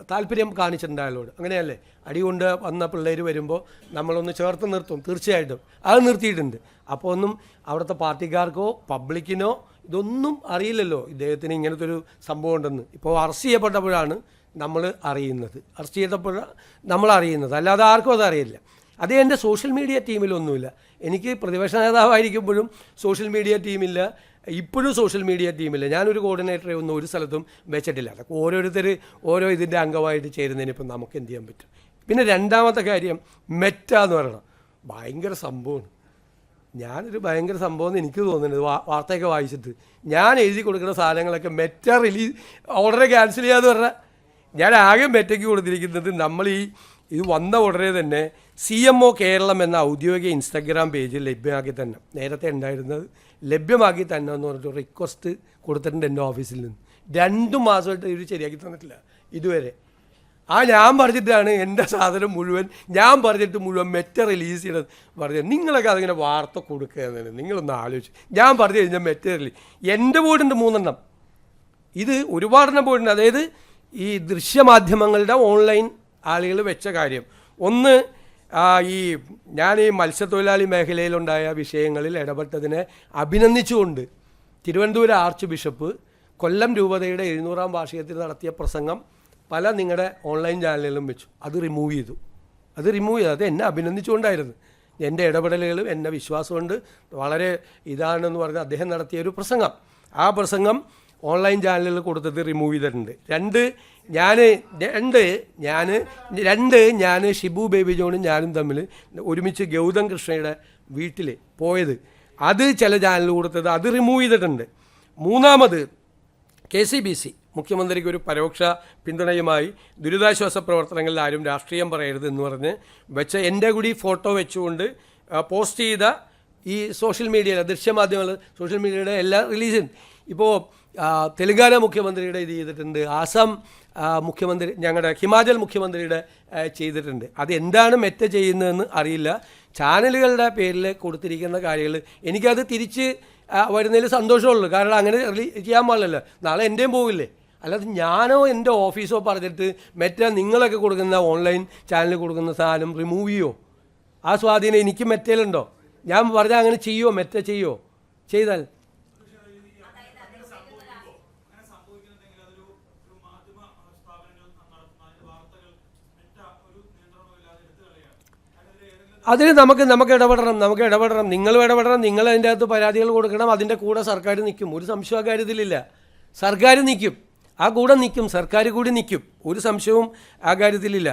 താല്പര്യം കാണിച്ചിട്ടുണ്ട് അയാളോട്. അങ്ങനെയല്ലേ, അടികൊണ്ട് വന്ന പിള്ളേർ വരുമ്പോൾ നമ്മളൊന്ന് ചേർത്ത് നിർത്തും, തീർച്ചയായിട്ടും അത് നിർത്തിയിട്ടുണ്ട്. അപ്പോൾ ഒന്നും അവിടുത്തെ പാർട്ടിക്കാർക്കോ പബ്ലിക്കിനോ ഇതൊന്നും അറിയില്ലല്ലോ ഇദ്ദേഹത്തിന് ഇങ്ങനത്തെ ഒരു സംഭവം ഉണ്ടെന്ന്. ഇപ്പോൾ അറസ്റ്റ് ചെയ്യപ്പെട്ടപ്പോഴാണ് നമ്മൾ അറിയുന്നത്, അല്ലാതെ ആർക്കും അതറിയില്ല. അത് എൻ്റെ സോഷ്യൽ മീഡിയ ടീമിലൊന്നുമില്ല. എനിക്ക് പ്രതിപക്ഷ നേതാവായിരിക്കുമ്പോഴും സോഷ്യൽ മീഡിയ ടീമില്ല, ഇപ്പോഴും സോഷ്യൽ മീഡിയ ടീമില്ല. ഞാനൊരു കോർഡിനേറ്ററെ ഒന്നും ഒരു സ്ഥലത്തും വെച്ചിട്ടില്ല. അതൊക്കെ ഓരോരുത്തർ ഓരോ ഇതിൻ്റെ അംഗമായിട്ട് ചേരുന്നതിന് ഇപ്പം നമുക്ക് എന്ത് ചെയ്യാൻ പറ്റും. പിന്നെ രണ്ടാമത്തെ കാര്യം, മെറ്റ എന്ന് പറയണം, ഭയങ്കര സംഭവമാണ്. ഞാനൊരു ഭയങ്കര സംഭവം എന്ന് എനിക്ക് തോന്നുന്നത് വാർത്തയൊക്കെ വായിച്ചിട്ട്. ഞാൻ എഴുതി കൊടുക്കുന്ന സാധനങ്ങളൊക്കെ മെറ്റ ഓർഡറെ ക്യാൻസൽ ചെയ്യാന്ന് പറഞ്ഞാൽ, ഞാൻ ആകെ മെറ്റയ്ക്ക് കൊടുത്തിരിക്കുന്നത് നമ്മൾ ഇത് വന്ന ഉടനെ തന്നെ CMO കേരളം എന്ന ഔദ്യോഗിക ഇൻസ്റ്റഗ്രാം പേജിൽ ലഭ്യമാക്കി തന്നെ, നേരത്തെ ഉണ്ടായിരുന്നത് ലഭ്യമാക്കി തന്നെ എന്ന് പറഞ്ഞിട്ട് റിക്വസ്റ്റ് കൊടുത്തിട്ടുണ്ട് എൻ്റെ ഓഫീസിൽ നിന്ന്. 2 മാസമായിട്ട് ഇവർ ശരിയാക്കി തന്നിട്ടില്ല ഇതുവരെ. ഞാൻ പറഞ്ഞിട്ടാണ് എൻ്റെ സാധനം മുഴുവൻ, ഞാൻ പറഞ്ഞിട്ട് മുഴുവൻ മെറ്റ റിലീസ് ചെയ്യണത് പറഞ്ഞത്. നിങ്ങളൊക്കെ അതിങ്ങനെ വാർത്ത കൊടുക്കുക എന്നല്ലേ, നിങ്ങളൊന്ന് ആലോചിച്ച്. ഞാൻ പറഞ്ഞു കഴിഞ്ഞാൽ മെറ്റ റിലീസ്, എൻ്റെ ബോർഡുണ്ട് 3 എണ്ണം, ഇത് ഒരുപാടെണ്ണം പോയിട്ടുണ്ട്. അതായത് ഈ ദൃശ്യമാധ്യമങ്ങളുടെ ഓൺലൈൻ ആളുകൾ വെച്ച കാര്യം ഒന്ന്, ഞാൻ ഈ മത്സ്യത്തൊഴിലാളി മേഖലയിലുണ്ടായ വിഷയങ്ങളിൽ ഇടപെട്ടതിനെ അഭിനന്ദിച്ചുകൊണ്ട് തിരുവനന്തപുരം ആർച്ച് ബിഷപ്പ് കൊല്ലം രൂപതയുടെ 700-ാം വാർഷികത്തിൽ നടത്തിയ പ്രസംഗം പല നിങ്ങളുടെ ഓൺലൈൻ ചാനലുകളിലും വെച്ചു. അത് റിമൂവ് ചെയ്തു. അത് എന്നെ അഭിനന്ദിച്ചുകൊണ്ടായിരുന്നു. എൻ്റെ ഇടപെടലുകളും എൻ്റെ വിശ്വാസമുണ്ട് വളരെ ഇതാണെന്ന് പറഞ്ഞ് അദ്ദേഹം നടത്തിയ ഒരു പ്രസംഗം. ആ പ്രസംഗം ഓൺലൈൻ ചാനലുകളിൽ കൊടുത്തത് റിമൂവ് ചെയ്തിട്ടുണ്ട്. ഞാൻ ഷിബു ബേബി ജോണും ഞാനും തമ്മിൽ ഒരുമിച്ച് ഗൗതം കൃഷ്ണയുടെ വീട്ടിൽ പോയത്, അത് ചില ചാനൽ കൊടുത്തത് അത് റിമൂവ് ചെയ്തിട്ടുണ്ട്. മൂന്നാമത് KCBC മുഖ്യമന്ത്രിക്ക് ഒരു പരോക്ഷ പിന്തുണയുമായി ദുരിതാശ്വാസ പ്രവർത്തനങ്ങളിൽ ആരും രാഷ്ട്രീയം പറയരുത് എന്ന് പറഞ്ഞ് വെച്ച എൻ്റെ കൂടി ഫോട്ടോ വെച്ചുകൊണ്ട് പോസ്റ്റ് ചെയ്ത ഈ സോഷ്യൽ മീഡിയയിലെ ദൃശ്യമാധ്യമങ്ങൾ സോഷ്യൽ മീഡിയയുടെ എല്ലാ റിലീസും ഇപ്പോൾ തെലങ്കാന മുഖ്യമന്ത്രിയുടെ ഇത് ചെയ്തിട്ടുണ്ട്, ആസാം മുഖ്യമന്ത്രി, ഞങ്ങളുടെ ഹിമാചൽ മുഖ്യമന്ത്രിയുടെ ചെയ്തിട്ടുണ്ട്. അത് എന്താണ് മെറ്റ ചെയ്യുന്നതെന്ന് അറിയില്ല. ചാനലുകളുടെ പേരിൽ കൊടുത്തിരിക്കുന്ന കാര്യങ്ങൾ എനിക്കത് തിരിച്ച് വരുന്നതിൽ സന്തോഷമുള്ളൂ. കാരണം അങ്ങനെ ചെയ്യാൻ പാടില്ലല്ലോ, നാളെ എൻ്റെയും പോകില്ലേ. അല്ലാതെ ഞാനോ എൻ്റെ ഓഫീസോ പറഞ്ഞിട്ട് മെറ്റ നിങ്ങളൊക്കെ കൊടുക്കുന്ന ഓൺലൈൻ ചാനലിൽ കൊടുക്കുന്ന സാധനം റിമൂവ് ചെയ്യുമോ? ആ സ്വാധീനം എനിക്ക് മെറ്റയിലുണ്ടോ? ഞാൻ പറഞ്ഞാൽ അങ്ങനെ ചെയ്യുമോ? മെറ്റ ചെയ്യുമോ? ചെയ്താൽ അതിന് നമുക്ക് ഇടപെടണം. നിങ്ങളും ഇടപെടണം. നിങ്ങൾ അതിൻ്റെ അകത്ത് പരാതികൾ കൊടുക്കണം. അതിൻ്റെ കൂടെ സർക്കാർ നിൽക്കും. ഒരു സംശയം ആ കാര്യത്തിലില്ല. സർക്കാർ നിൽക്കും, ആ കൂടെ നിൽക്കും, സർക്കാർ കൂടി നിൽക്കും. ഒരു സംശയവും ആ കാര്യത്തിലില്ല.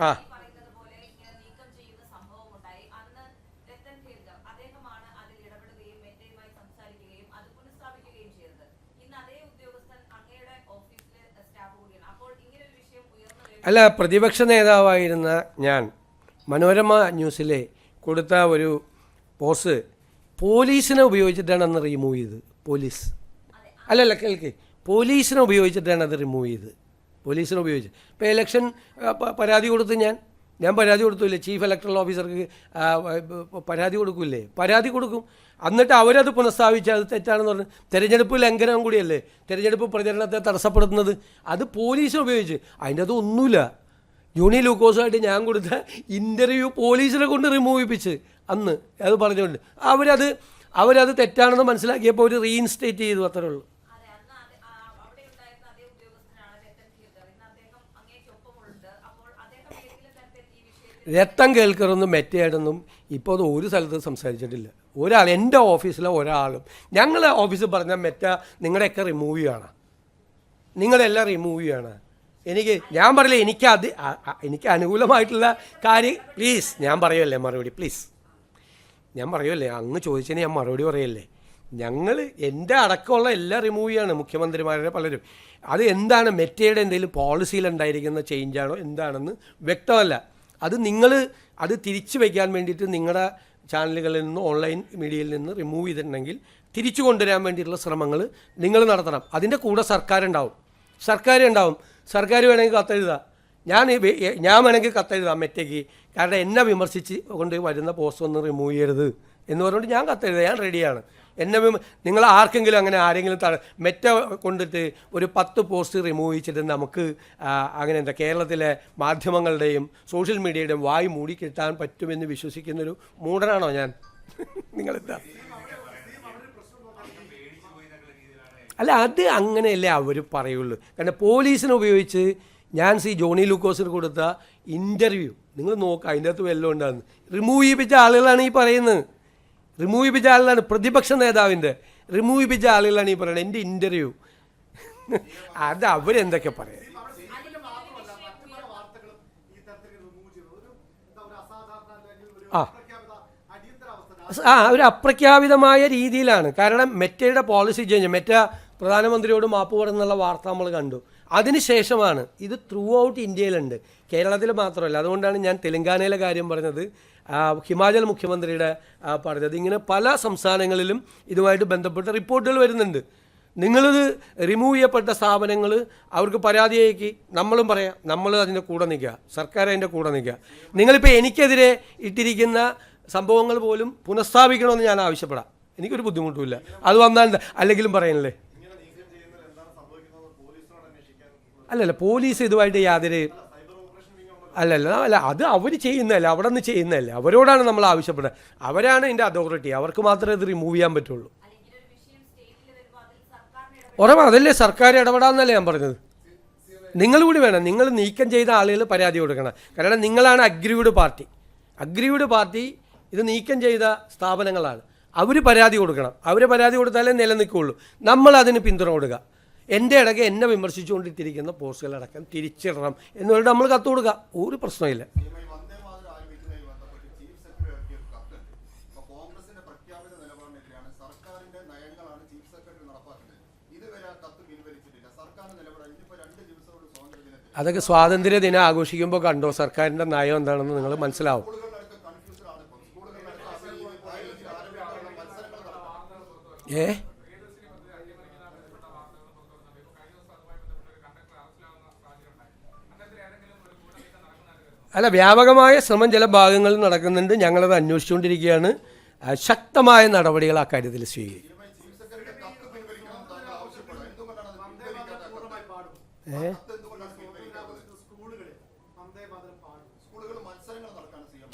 ആ അല്ല, പ്രതിപക്ഷ നേതാവായിരുന്ന ഞാൻ മനോരമ ന്യൂസിലെ കൊടുത്ത ഒരു പോസ്റ്റ് പോലീസിനെ ഉപയോഗിച്ചിട്ടാണ് അന്ന് റിമൂവ് ചെയ്തത്. പോലീസിനെ ഉപയോഗിച്ചിട്ടാണ് അത് റിമൂവ് ചെയ്തത്. പോലീസിനെ ഉപയോഗിച്ച് ഇപ്പോൾ ഇലക്ഷൻ പരാതി കൊടുത്ത് ഞാൻ പരാതി കൊടുത്തില്ലേ, ചീഫ് ഇലക്ടറൽ ഓഫീസർക്ക് പരാതി കൊടുക്കും. എന്നിട്ട് അവരത് പുനഃസ്ഥാപിച്ച് അത് തെറ്റാണെന്ന് പറഞ്ഞ് തെരഞ്ഞെടുപ്പ് ലംഘനം കൂടിയല്ലേ, തെരഞ്ഞെടുപ്പ് പ്രചരണത്തെ തടസ്സപ്പെടുത്തുന്നത്. അത് പോലീസിനെ ഉപയോഗിച്ച് അതിൻ്റെ അത് ഒന്നുമില്ല. ജോണി ലൂക്കോസുമായിട്ട് ഞാൻ കൊടുത്ത ഇൻ്റർവ്യൂ പോലീസിനെ കൊണ്ട് റിമൂവ് ചെയ്യിപ്പിച്ച് അന്ന് അത് പറഞ്ഞുകൊണ്ട് അവരത് തെറ്റാണെന്ന് മനസ്സിലാക്കിയപ്പോൾ അവർ റീഇൻസ്റ്റേറ്റ് ചെയ്തു, അത്രേ ഉള്ളൂ. രത്തം കേൾക്കറൊന്നും മെറ്റയായിട്ടൊന്നും ഇപ്പോൾ അത് ഒരു സ്ഥലത്ത് സംസാരിച്ചിട്ടില്ല. ഒരാൾ എൻ്റെ ഓഫീസിലെ ഒരാളും ഞങ്ങളെ ഓഫീസിൽ പറഞ്ഞാൽ മെറ്റ നിങ്ങളുടെയൊക്കെ റിമൂവ് ചെയ്യണം, നിങ്ങളെല്ലാം റിമൂവ് ചെയ്യണം. ഞാൻ പറയില്ല, എനിക്ക് അനുകൂലമായിട്ടുള്ള കാര്യം പ്ലീസ് ഞാൻ പറയുമല്ലേ മറുപടി, പ്ലീസ് ഞാൻ പറയുമല്ലേ, അങ്ങ് ചോദിച്ചതിന് ഞാൻ മറുപടി പറയല്ലേ. എൻ്റെ അടക്കമുള്ള എല്ലാം റിമൂവ് ചെയ്യാണ് മുഖ്യമന്ത്രിമാരുടെ പലരും. അത് എന്താണ് മെറ്റയുടെ എന്തെങ്കിലും പോളിസിയിലുണ്ടായിരിക്കുന്ന ചേഞ്ചാണോ എന്താണെന്ന് വ്യക്തമല്ല. അത് നിങ്ങൾ അത് തിരിച്ചു വയ്ക്കാൻ വേണ്ടിയിട്ട് നിങ്ങളുടെ ചാനലുകളിൽ നിന്ന് ഓൺലൈൻ മീഡിയയിൽ നിന്ന് റിമൂവ് ചെയ്തിട്ടുണ്ടെങ്കിൽ തിരിച്ചു കൊണ്ടുവരാൻ വേണ്ടിയിട്ടുള്ള ശ്രമങ്ങൾ നിങ്ങൾ നടത്തണം. അതിൻ്റെ കൂടെ സർക്കാരുണ്ടാവും. സർക്കാർ വേണമെങ്കിൽ കത്തെഴുതാം. ഞാൻ വേണമെങ്കിൽ കത്തെഴുതാം മെറ്റയ്ക്ക്. കാരണം എന്നെ വിമർശിച്ച് കൊണ്ട് വരുന്ന പോസ്റ്റ് ഒന്നും റിമൂവ് ചെയ്യരുത് എന്ന് പറഞ്ഞുകൊണ്ട് ഞാൻ കത്തെഴുതാം. ഞാൻ റെഡിയാണ്. നിങ്ങൾ ആർക്കെങ്കിലും അങ്ങനെ ആരെങ്കിലും മെറ്റ കൊണ്ടിട്ട് ഒരു 10 പോസ്റ്റ് റിമൂവ് ചെയ്തിട്ട് നമുക്ക് അങ്ങനെ കേരളത്തിലെ മാധ്യമങ്ങളുടെയും സോഷ്യൽ മീഡിയയുടെയും വായി മൂടി കിട്ടാൻ പറ്റുമെന്ന് വിശ്വസിക്കുന്നൊരു മൂഢനാണോ ഞാൻ? നിങ്ങളെന്താ? അല്ല, അത് അങ്ങനെയല്ലേ അവർ പറയുള്ളൂ. കാരണം പോലീസിനെ ഉപയോഗിച്ച് ഞാൻ ജോണി ലൂക്കോസിന് കൊടുത്ത ഇൻ്റർവ്യൂ നിങ്ങൾ നോക്കുക, അതിൻ്റെ അകത്ത് വല്ലതും ഉണ്ടാകുന്നു. റിമൂവ് ചെയ്യിപ്പിച്ച ആളുകളാണ് ഈ പറയുന്നത്. പ്രതിപക്ഷ നേതാവിൻ്റെ റിമൂവ് ചെയ്യിപ്പിച്ച ആളുകളാണ് ഈ പറയുന്നത്. എൻ്റെ ഇൻ്റർവ്യൂ അത് അവരെന്തൊക്കെ പറയാം. ഒരു അപ്രഖ്യാപിതമായ രീതിയിലാണ്. കാരണം മെറ്റയുടെ പോളിസി ചേഞ്ച്, മെറ്റ പ്രധാനമന്ത്രിയോട് മാപ്പ് പറഞ്ഞുള്ള വാർത്ത നമ്മൾ കണ്ടു. അതിനുശേഷമാണ് ഇത് ത്രൂ ഔട്ട് ഇന്ത്യയിലുണ്ട്, കേരളത്തിൽ മാത്രമല്ല. അതുകൊണ്ടാണ് ഞാൻ തെലങ്കാനയിലെ കാര്യം പറഞ്ഞത്, ഹിമാചൽ മുഖ്യമന്ത്രിയുടെ പറഞ്ഞത്. ഇങ്ങനെ പല സംസ്ഥാനങ്ങളിലും ഇതുമായിട്ട് ബന്ധപ്പെട്ട റിപ്പോർട്ടുകൾ വരുന്നുണ്ട്. നിങ്ങളിത് റിമൂവ് ചെയ്യപ്പെട്ട സ്ഥാപനങ്ങൾ അവർക്ക് പരാതി അയക്കി, നമ്മളും പറയാം, നമ്മൾ അതിൻ്റെ കൂടെ നിൽക്കുക, സർക്കാർ അതിൻ്റെ കൂടെ നിൽക്കുക. നിങ്ങളിപ്പോൾ എനിക്കെതിരെ ഇട്ടിരിക്കുന്ന സംഭവങ്ങൾ പോലും പുനഃസ്ഥാപിക്കണമെന്ന് ഞാൻ ആവശ്യപ്പെടാം. എനിക്കൊരു ബുദ്ധിമുട്ടുമില്ല. അത് വന്നാൽ അല്ലെങ്കിലും പറയണല്ലേ. അല്ലല്ല, പോലീസ് ഇതുമായിട്ട് യാതൊരു അല്ല അത് അവർ ചെയ്യുന്നതല്ല, അവിടെ നിന്ന് ചെയ്യുന്നതല്ല. അവരോടാണ് നമ്മൾ ആവശ്യപ്പെടുന്നത്. അവരാണ് ഇതിൻ്റെ അതോറിറ്റി, അവർക്ക് മാത്രമേ ഇത് റിമൂവ് ചെയ്യാൻ പറ്റുള്ളൂ. ഉറപ്പാണ്, അതല്ലേ സർക്കാർ ഇടപെടാമെന്നല്ലേ ഞാൻ പറഞ്ഞത്. നിങ്ങൾ കൂടി വേണം, നിങ്ങൾ നീക്കം ചെയ്ത ആളുകൾ പരാതി കൊടുക്കണം. കാരണം നിങ്ങളാണ് അഗ്രീവ്ഡ് പാർട്ടി ഇത് നീക്കം ചെയ്ത സ്ഥാപനങ്ങളാണ്. അവർ പരാതി കൊടുക്കണം. അവർ പരാതി കൊടുത്താലേ നിലനിൽക്കുകയുള്ളൂ. നമ്മൾ അതിന് പിന്തുണ കൊടുക്കുക. എൻ്റെ ഇടയ്ക്ക് എന്നെ വിമർശിച്ചുകൊണ്ടിട്ടിരിക്കുന്ന പോസ്റ്റുകളടക്കം തിരിച്ചിടണം എന്നുകൊണ്ട് നമ്മൾ കത്ത് കൊടുക്കുക. ഒരു പ്രശ്നമില്ല. അതൊക്കെ സ്വാതന്ത്ര്യ ദിനം ആഘോഷിക്കുമ്പോൾ കണ്ടോ സർക്കാരിൻ്റെ നയം എന്താണെന്ന് നിങ്ങൾ മനസ്സിലാവും. അല്ല, വ്യാപകമായ ശ്രമം ചില ഭാഗങ്ങളിൽ നടക്കുന്നുണ്ട്. ഞങ്ങളത് അന്വേഷിച്ചുകൊണ്ടിരിക്കുകയാണ്. ശക്തമായ നടപടികൾ ആ കാര്യത്തിൽ സ്വീകരിക്കും.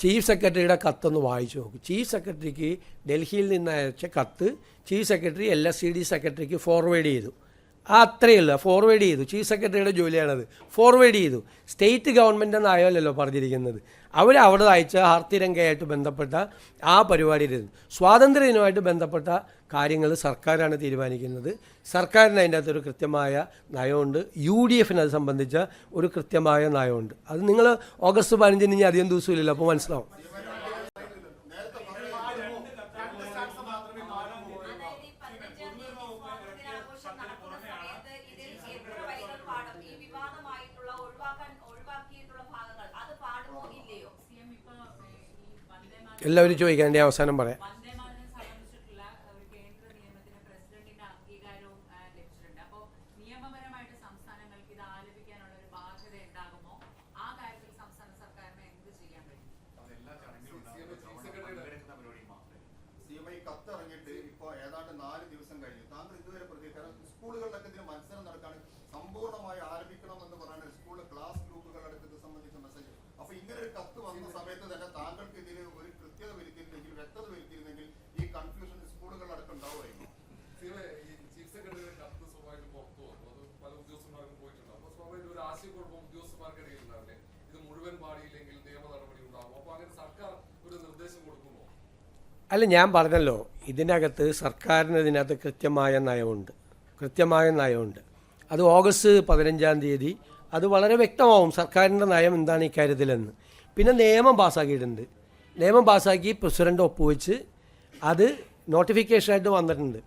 ചീഫ് സെക്രട്ടറിയുടെ കത്തൊന്ന് വായിച്ചു നോക്കും. ചീഫ് സെക്രട്ടറിക്ക് ഡൽഹിയിൽ നിന്ന് അയച്ച കത്ത് ചീഫ് സെക്രട്ടറി LSCD സെക്രട്ടറിക്ക് ഫോർവേഡ് ചെയ്തു. അത്രയേ ഉള്ളൂ, ഫോർവേഡ് ചെയ്തു. ചീഫ് സെക്രട്ടറിയുടെ ജോലിയാണത്. ഫോർവേഡ് ചെയ്തു. സ്റ്റേറ്റ് ഗവൺമെൻറ് എന്നായല്ലോ പറഞ്ഞിരിക്കുന്നത്. അവിടെ അയച്ച ഹാർത്തിരംഗയായിട്ട് ബന്ധപ്പെട്ട ആ പരിപാടിയിലിരുന്നു. സ്വാതന്ത്ര്യദിനവുമായിട്ട് ബന്ധപ്പെട്ട കാര്യങ്ങൾ സർക്കാരാണ് തീരുമാനിക്കുന്നത്. സർക്കാരിന് അതിൻ്റെ അകത്തൊരു കൃത്യമായ നയമുണ്ട്. UDF അത് സംബന്ധിച്ച ഒരു കൃത്യമായ നയമുണ്ട്. അത് നിങ്ങൾ ഓഗസ്റ്റ് 15 ഇനി അധികം ദിവസമില്ലല്ലോ, അപ്പോൾ മനസ്സിലാവും. എല്ലാവരും ചോദിക്കാൻ എൻ്റെ അവസാനം പറയാം. അല്ല, ഞാൻ പറഞ്ഞല്ലോ, ഇതിനകത്ത് സർക്കാരിന് ഇതിനകത്ത് കൃത്യമായ നയമുണ്ട്. അത് ഓഗസ്റ്റ് 15 അത് വളരെ വ്യക്തമാവും സർക്കാരിൻ്റെ നയം എന്താണ് ഇക്കാര്യത്തിലെന്ന്. പിന്നെ നിയമം പാസ്സാക്കിയിട്ടുണ്ട്. നിയമം പാസ്സാക്കി പ്രസിഡൻ്റ് ഒപ്പുവെച്ച് അത് നോട്ടിഫിക്കേഷനായിട്ട് വന്നിട്ടുണ്ട്.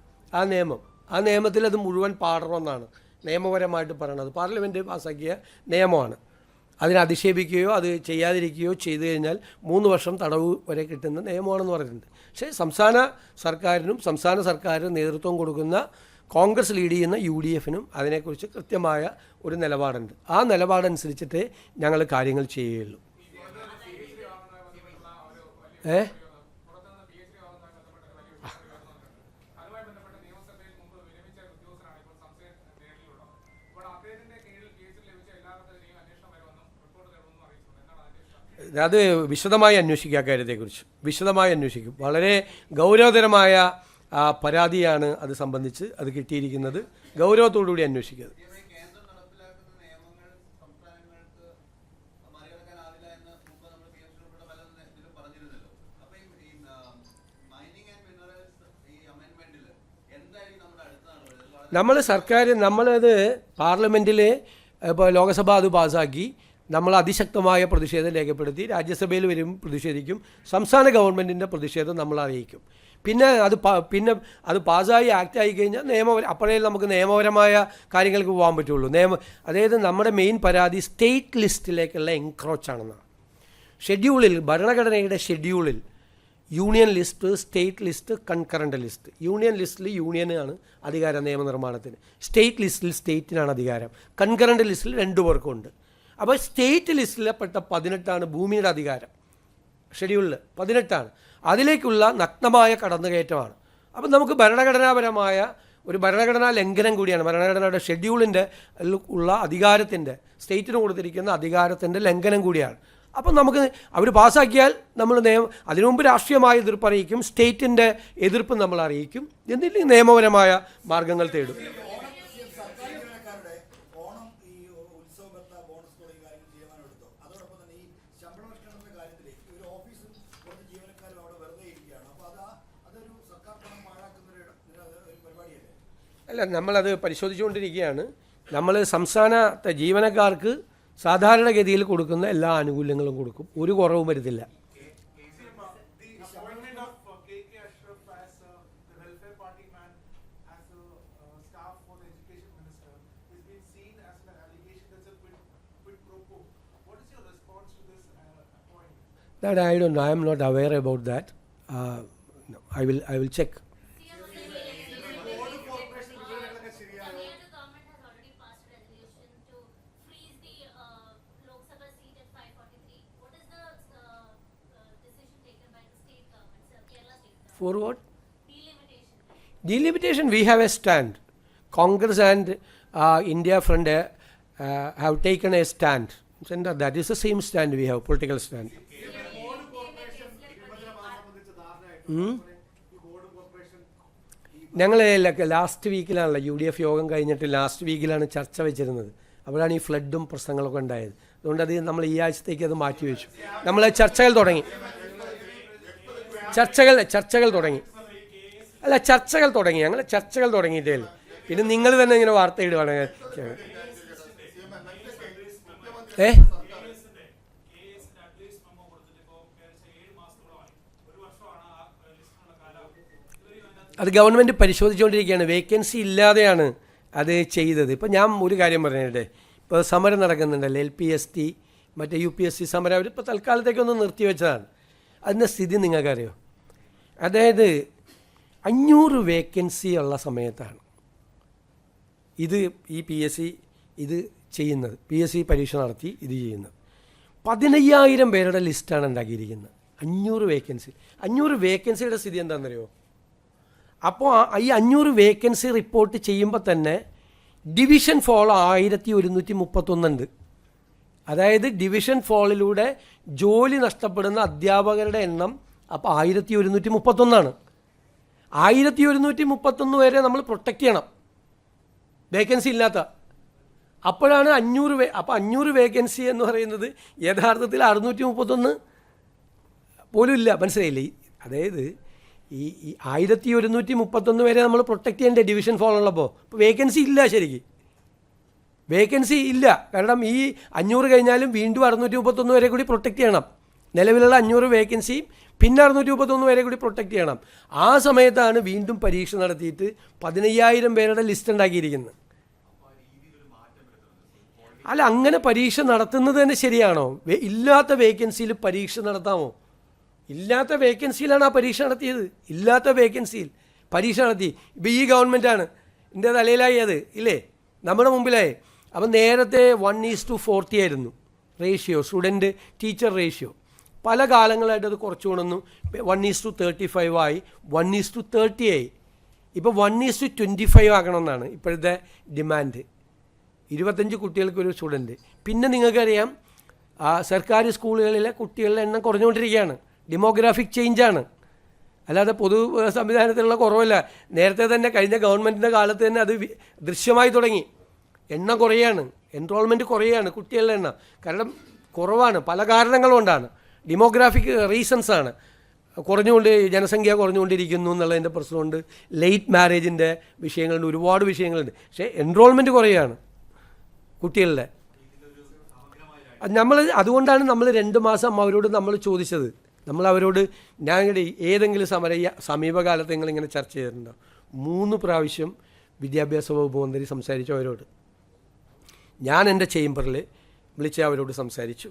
ആ നിയമത്തിൽ അത് മുഴുവൻ പാടണമെന്നാണ് നിയമപരമായിട്ട് പറയണത്. പാർലമെൻറ്റ് പാസ്സാക്കിയ നിയമമാണ്. അതിനെ അധിക്ഷേപിക്കുകയോ അത് ചെയ്യാതിരിക്കുകയോ ചെയ്തു കഴിഞ്ഞാൽ 3 വർഷം തടവ് വരെ കിട്ടുന്ന നിയമമാണെന്ന് പറഞ്ഞിട്ടുണ്ട്. പക്ഷേ സംസ്ഥാന സർക്കാരിനും നേതൃത്വം കൊടുക്കുന്ന കോൺഗ്രസ് ലീഡ് ചെയ്യുന്ന UDFനും അതിനെക്കുറിച്ച് കൃത്യമായ ഒരു നിലപാടുണ്ട്. ആ നിലപാടനുസരിച്ചിട്ടേ ഞങ്ങൾ കാര്യങ്ങൾ ചെയ്യുകയുള്ളൂ. അത് വിശദമായി അന്വേഷിക്കുക. കാര്യത്തെക്കുറിച്ച് വിശദമായി അന്വേഷിക്കും. വളരെ ഗൗരവതരമായ പരാതിയാണ് അത് സംബന്ധിച്ച് അത് കിട്ടിയിരിക്കുന്നത്. ഗൗരവത്തോടുകൂടി അന്വേഷിക്കുക. നമ്മളത് പാർലമെൻറ്റിൽ ഇപ്പോൾ ലോകസഭ അത് പാസ്സാക്കി. നമ്മൾ അതിശക്തമായ പ്രതിഷേധം രേഖപ്പെടുത്തി. രാജ്യസഭയിൽ വരും പ്രതിഷേധിക്കും. സംസ്ഥാന ഗവൺമെൻറ്റിൻ്റെ പ്രതിഷേധം നമ്മൾ അറിയിക്കും. പിന്നെ അത് പാസ്സായി ആക്റ്റായി കഴിഞ്ഞാൽ അപ്പോഴേ നമുക്ക് നിയമപരമായ കാര്യങ്ങൾക്ക് പോകാൻ പറ്റുള്ളൂ. അതായത് നമ്മുടെ മെയിൻ പരാതി സ്റ്റേറ്റ് ലിസ്റ്റിലേക്കുള്ള എൻക്രോച്ചാണെന്നാണ്. ഭരണഘടനയുടെ ഷെഡ്യൂളിൽ union list, state list, concurrent list. Union ലിസ്റ്റിൽ യൂണിയനാണ് അധികാരം നിയമനിർമ്മാണത്തിന്. സ്റ്റേറ്റ് ലിസ്റ്റിൽ സ്റ്റേറ്റിനാണ് അധികാരം. കൺകറൻറ്റ് ലിസ്റ്റിൽ 2 പേർക്കും ഉണ്ട്. അപ്പോൾ സ്റ്റേറ്റ് ലിസ്റ്റിൽപ്പെട്ട 18 ഭൂമിയുടെ അധികാരം. ഷെഡ്യൂളിൽ 18 അതിലേക്കുള്ള നഗ്നമായ കടന്നുകയറ്റമാണ്. അപ്പം നമുക്ക് ഭരണഘടനാപരമായ ഒരു ഭരണഘടനാ ലംഘനം കൂടിയാണ്. ഭരണഘടനയുടെ ഷെഡ്യൂളിൻ്റെ ഉള്ള അധികാരത്തിൻ്റെ, സ്റ്റേറ്റിന് കൊടുത്തിരിക്കുന്ന അധികാരത്തിൻ്റെ ലംഘനം കൂടിയാണ്. അപ്പം നമുക്ക് അവർ പാസ്സാക്കിയാൽ നമ്മൾ അതിനു മുമ്പ് രാഷ്ട്രീയമായ എതിർപ്പ് അറിയിക്കും, സ്റ്റേറ്റിൻ്റെ എതിർപ്പ് നമ്മൾ അറിയിക്കും, എന്നില്ലെങ്കിൽ നിയമപരമായ മാർഗങ്ങൾ തേടും. അല്ല, നമ്മളത് പരിശോധിച്ചുകൊണ്ടിരിക്കുകയാണ്. നമ്മൾ സംസ്ഥാനത്തെ ജീവനക്കാർക്ക് സാധാരണഗതിയിൽ കൊടുക്കുന്ന എല്ലാ ആനുകൂല്യങ്ങളും കൊടുക്കും, ഒരു കുറവും വരുത്തില്ല. That I don't know. I am not aware about that. No, I will check. For what? Delimitation. We have a stand. Congress and India Front have taken a stand. That is the same stand we have, political stand. ഞങ്ങൾ last വീക്കിലാണല്ലോ UDF യോഗം കഴിഞ്ഞിട്ട് last വീക്കിലാണ് ചർച്ച വെച്ചിരുന്നത്. അവിടെയാണ് ഈ ഫ്ലഡും പ്രശ്നങ്ങളൊക്കെ ഉണ്ടായത്. അതുകൊണ്ട് അത് നമ്മൾ ഈ ആഴ്ചത്തേക്ക് അത് മാറ്റിവെച്ചു. നമ്മൾ ചർച്ചകൾ തുടങ്ങി. ചർച്ചകൾ തുടങ്ങി. അല്ല, ചർച്ചകൾ തുടങ്ങി. ഞങ്ങൾ ചർച്ചകൾ തുടങ്ങിയിട്ടേ ഉള്ളൂ. പിന്നെ നിങ്ങൾ തന്നെ ഇങ്ങനെ വാർത്ത ഇടുവാണ്. അത് ഗവൺമെൻറ് പരിശോധിച്ചുകൊണ്ടിരിക്കുകയാണ്. വേക്കൻസി ഇല്ലാതെയാണ് അത് ചെയ്തത്. ഇപ്പം ഞാൻ ഒരു കാര്യം പറഞ്ഞിട്ടെ, ഇപ്പോൾ സമരം നടക്കുന്നുണ്ടല്ലോ, LPST മറ്റേ UPSC സമരം. അവരിപ്പോൾ തൽക്കാലത്തേക്കൊന്ന് നിർത്തിവെച്ചതാണ്. അതിൻ്റെ സ്ഥിതി നിങ്ങൾക്കറിയോ? അതായത് 500 വേക്കൻസി ഉള്ള സമയത്താണ് ഇത് ഈ PSC ഇത് ചെയ്യുന്നത്. PSC പരീക്ഷ നടത്തി ഇത് ചെയ്യുന്നത്. 15,000 പേരുടെ ലിസ്റ്റാണ് ഉണ്ടാക്കിയിരിക്കുന്നത്. 500 വേക്കൻസി. 500 വേക്കൻസിയുടെ സ്ഥിതി എന്താണെന്നറിയോ? അപ്പോൾ ഈ 500 വേക്കൻസി റിപ്പോർട്ട് ചെയ്യുമ്പോൾ തന്നെ ഡിവിഷൻ ഫോൾ 1131 ഉണ്ട്. അതായത് ഡിവിഷൻ ഫോളിലൂടെ ജോലി നഷ്ടപ്പെടുന്ന അധ്യാപകരുടെ എണ്ണം അപ്പോൾ 1131. 1131 വരെ നമ്മൾ പ്രൊട്ടക്റ്റ് ചെയ്യണം, വേക്കൻസി ഇല്ലാത്ത. അപ്പോഴാണ് 500 അപ്പോൾ 500 വേക്കൻസി എന്ന് പറയുന്നത് യഥാർത്ഥത്തിൽ 631 പോലും ഇല്ല. മനസ്സിലായില്ലേ? അതായത് ഈ 1131 വരെ നമ്മൾ പ്രൊട്ടക്റ്റ് ചെയ്യേണ്ട ഡിവിഷൻ ഫോൾ ഉള്ളപ്പോൾ ഇപ്പോൾ വേക്കൻസി ഇല്ല. ശരിക്കും വേക്കൻസി ഇല്ല. കാരണം ഈ 500 കഴിഞ്ഞാലും വീണ്ടും 631 വരെ കൂടി പ്രൊട്ടക്റ്റ് ചെയ്യണം. നിലവിലുള്ള 500 വേക്കൻസിയും പിന്നെ 631 വരെ കൂടി പ്രൊട്ടക്റ്റ് ചെയ്യണം. ആ സമയത്താണ് വീണ്ടും പരീക്ഷ നടത്തിയിട്ട് 15,000 പേരുടെ ലിസ്റ്റ് ഉണ്ടാക്കിയിരിക്കുന്നത്. അല്ല, അങ്ങനെ പരീക്ഷ നടത്തുന്നത് തന്നെ ശരിയാണോ? ഇല്ലാത്ത വേക്കൻസിയിൽ പരീക്ഷ നടത്താമോ? ഇല്ലാത്ത വേക്കൻസിയിലാണ് ആ പരീക്ഷ നടത്തിയത്. ഇല്ലാത്ത വേക്കൻസിയിൽ പരീക്ഷ നടത്തി. ഇപ്പോൾ ഈ ഗവൺമെൻറ്റാണ് എൻ്റെ തലയിലായി അത് ഇല്ലേ, നമ്മുടെ മുമ്പിലായി. അപ്പം നേരത്തെ 1:40 ആയിരുന്നു റേഷ്യോ, സ്റ്റുഡൻറ്റ് ടീച്ചർ റേഷ്യോ. പല കാലങ്ങളായിട്ട് അത് കുറച്ചു കൊണ്ടുവന്നു. 1:35 ആയി, 1:30 ആയി. ഇപ്പോൾ 1:25 ആക്കണമെന്നാണ് ഇപ്പോഴത്തെ ഡിമാൻഡ്. 25 കുട്ടികൾക്കൊരു സ്റ്റുഡൻറ്റ്. പിന്നെ നിങ്ങൾക്കറിയാം, സർക്കാർ സ്കൂളുകളിലെ കുട്ടികളുടെ എണ്ണം കുറഞ്ഞുകൊണ്ടിരിക്കുകയാണ്. ഡെമോഗ്രാഫിക് ചേഞ്ചാണ്, അല്ലാതെ പൊതു സംവിധാനത്തിലുള്ള കുറവല്ല. നേരത്തെ തന്നെ കഴിഞ്ഞ ഗവൺമെൻറ്റിൻ്റെ കാലത്ത് തന്നെ അത് ദൃശ്യമായി തുടങ്ങി. എണ്ണം കുറയാണ്, എൻറോൾമെൻറ്റ് കുറയാണ്, കുട്ടികളുടെ എണ്ണം കാരണം കുറവാണ്. പല കാരണങ്ങൾ കൊണ്ടാണ്, ഡെമോഗ്രാഫിക് റീസൺസാണ്. ജനസംഖ്യ കുറഞ്ഞുകൊണ്ടിരിക്കുന്നു എന്നുള്ളതിൻ്റെ പ്രശ്നമുണ്ട്, ലേറ്റ് മാരേജിൻ്റെ വിഷയങ്ങളുണ്ട്, ഒരുപാട് വിഷയങ്ങളുണ്ട്. പക്ഷേ എൻറോൾമെൻറ്റ് കുറയാണ് കുട്ടികളുടെ. അതുകൊണ്ടാണ് നമ്മൾ 2 മാസം അവരോട് നമ്മൾ ചോദിച്ചത്. നമ്മളവരോട് ഏതെങ്കിലും സമീപകാലത്ത് നിങ്ങളിങ്ങനെ ചർച്ച ചെയ്തിട്ടുണ്ടോ? 3 പ്രാവശ്യം വിദ്യാഭ്യാസ വകുപ്പ് മന്ത്രി സംസാരിച്ചു അവരോട്. ഞാൻ എൻ്റെ ചേംബറിൽ വിളിച്ച് അവരോട് സംസാരിച്ചു.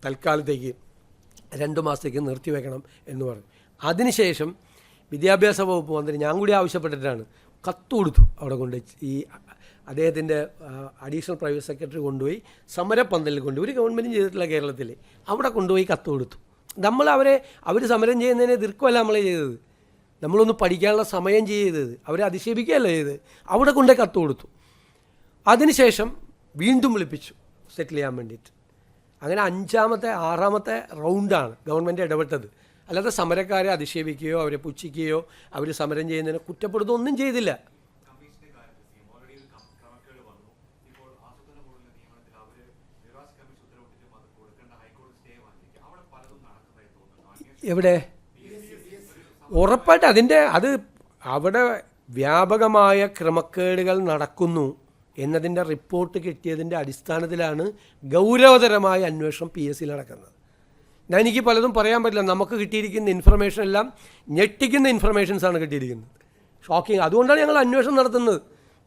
തൽക്കാലത്തേക്ക് 2 മാസത്തേക്ക് നിർത്തിവെക്കണം എന്ന് പറഞ്ഞു. അതിനുശേഷം വിദ്യാഭ്യാസ വകുപ്പ് മന്ത്രി ഞാൻ കൂടി ആവശ്യപ്പെട്ടിട്ടാണ് കത്ത് കൊടുത്തു. അവിടെ കൊണ്ട് ഈ അദ്ദേഹത്തിൻ്റെ അഡീഷണൽ പ്രൈവറ്റ് സെക്രട്ടറി കൊണ്ടുപോയി സമരപ്പന്തലിൽ കൊണ്ടുപോയി, ഒരു ഗവൺമെൻറ്റും ചെയ്തിട്ടില്ല കേരളത്തിൽ, അവിടെ കൊണ്ടുപോയി കത്ത് കൊടുത്തു. അവർ സമരം ചെയ്യുന്നതിനെ എതിർക്കുമല്ല നമ്മളെ ചെയ്തത്. നമ്മളൊന്ന് പഠിക്കാനുള്ള സമയം ചെയ്തത്. അവരെ അധിക്ഷേപിക്കുകയല്ല ചെയ്ത്, അവിടെ കൊണ്ടേ കത്ത് കൊടുത്തു. അതിനുശേഷം വീണ്ടും വിളിപ്പിച്ചു സെറ്റിൽ ചെയ്യാൻ വേണ്ടിയിട്ട്. അങ്ങനെ 5ാമത്തെ 6ാമത്തെ റൗണ്ടാണ് ഗവൺമെൻറ് ഇടപെട്ടത്. അല്ലാതെ സമരക്കാരെ അധിക്ഷേപിക്കുകയോ അവരെ പുച്ഛിക്കുകയോ അവർ സമരം ചെയ്യുന്നതിനെ കുറ്റപ്പെടുത്തുകയോ ഒന്നും ചെയ്തില്ല. എവിടെ? ഉറപ്പായിട്ട് അത് അവിടെ വ്യാപകമായ ക്രമക്കേടുകൾ നടക്കുന്നു എന്നതിൻ്റെ റിപ്പോർട്ട് കിട്ടിയതിൻ്റെ അടിസ്ഥാനത്തിലാണ് ഗൗരവതരമായ അന്വേഷണം PSC നടക്കുന്നത്. എനിക്ക് പലതും പറയാൻ പറ്റില്ല. നമുക്ക് കിട്ടിയിരിക്കുന്ന ഇൻഫർമേഷൻ എല്ലാം ഞെട്ടിക്കുന്ന ഇൻഫർമേഷൻസാണ് കിട്ടിയിരിക്കുന്നത്. ഷോക്കിങ്. അതുകൊണ്ടാണ് ഞങ്ങൾ അന്വേഷണം നടത്തുന്നത്.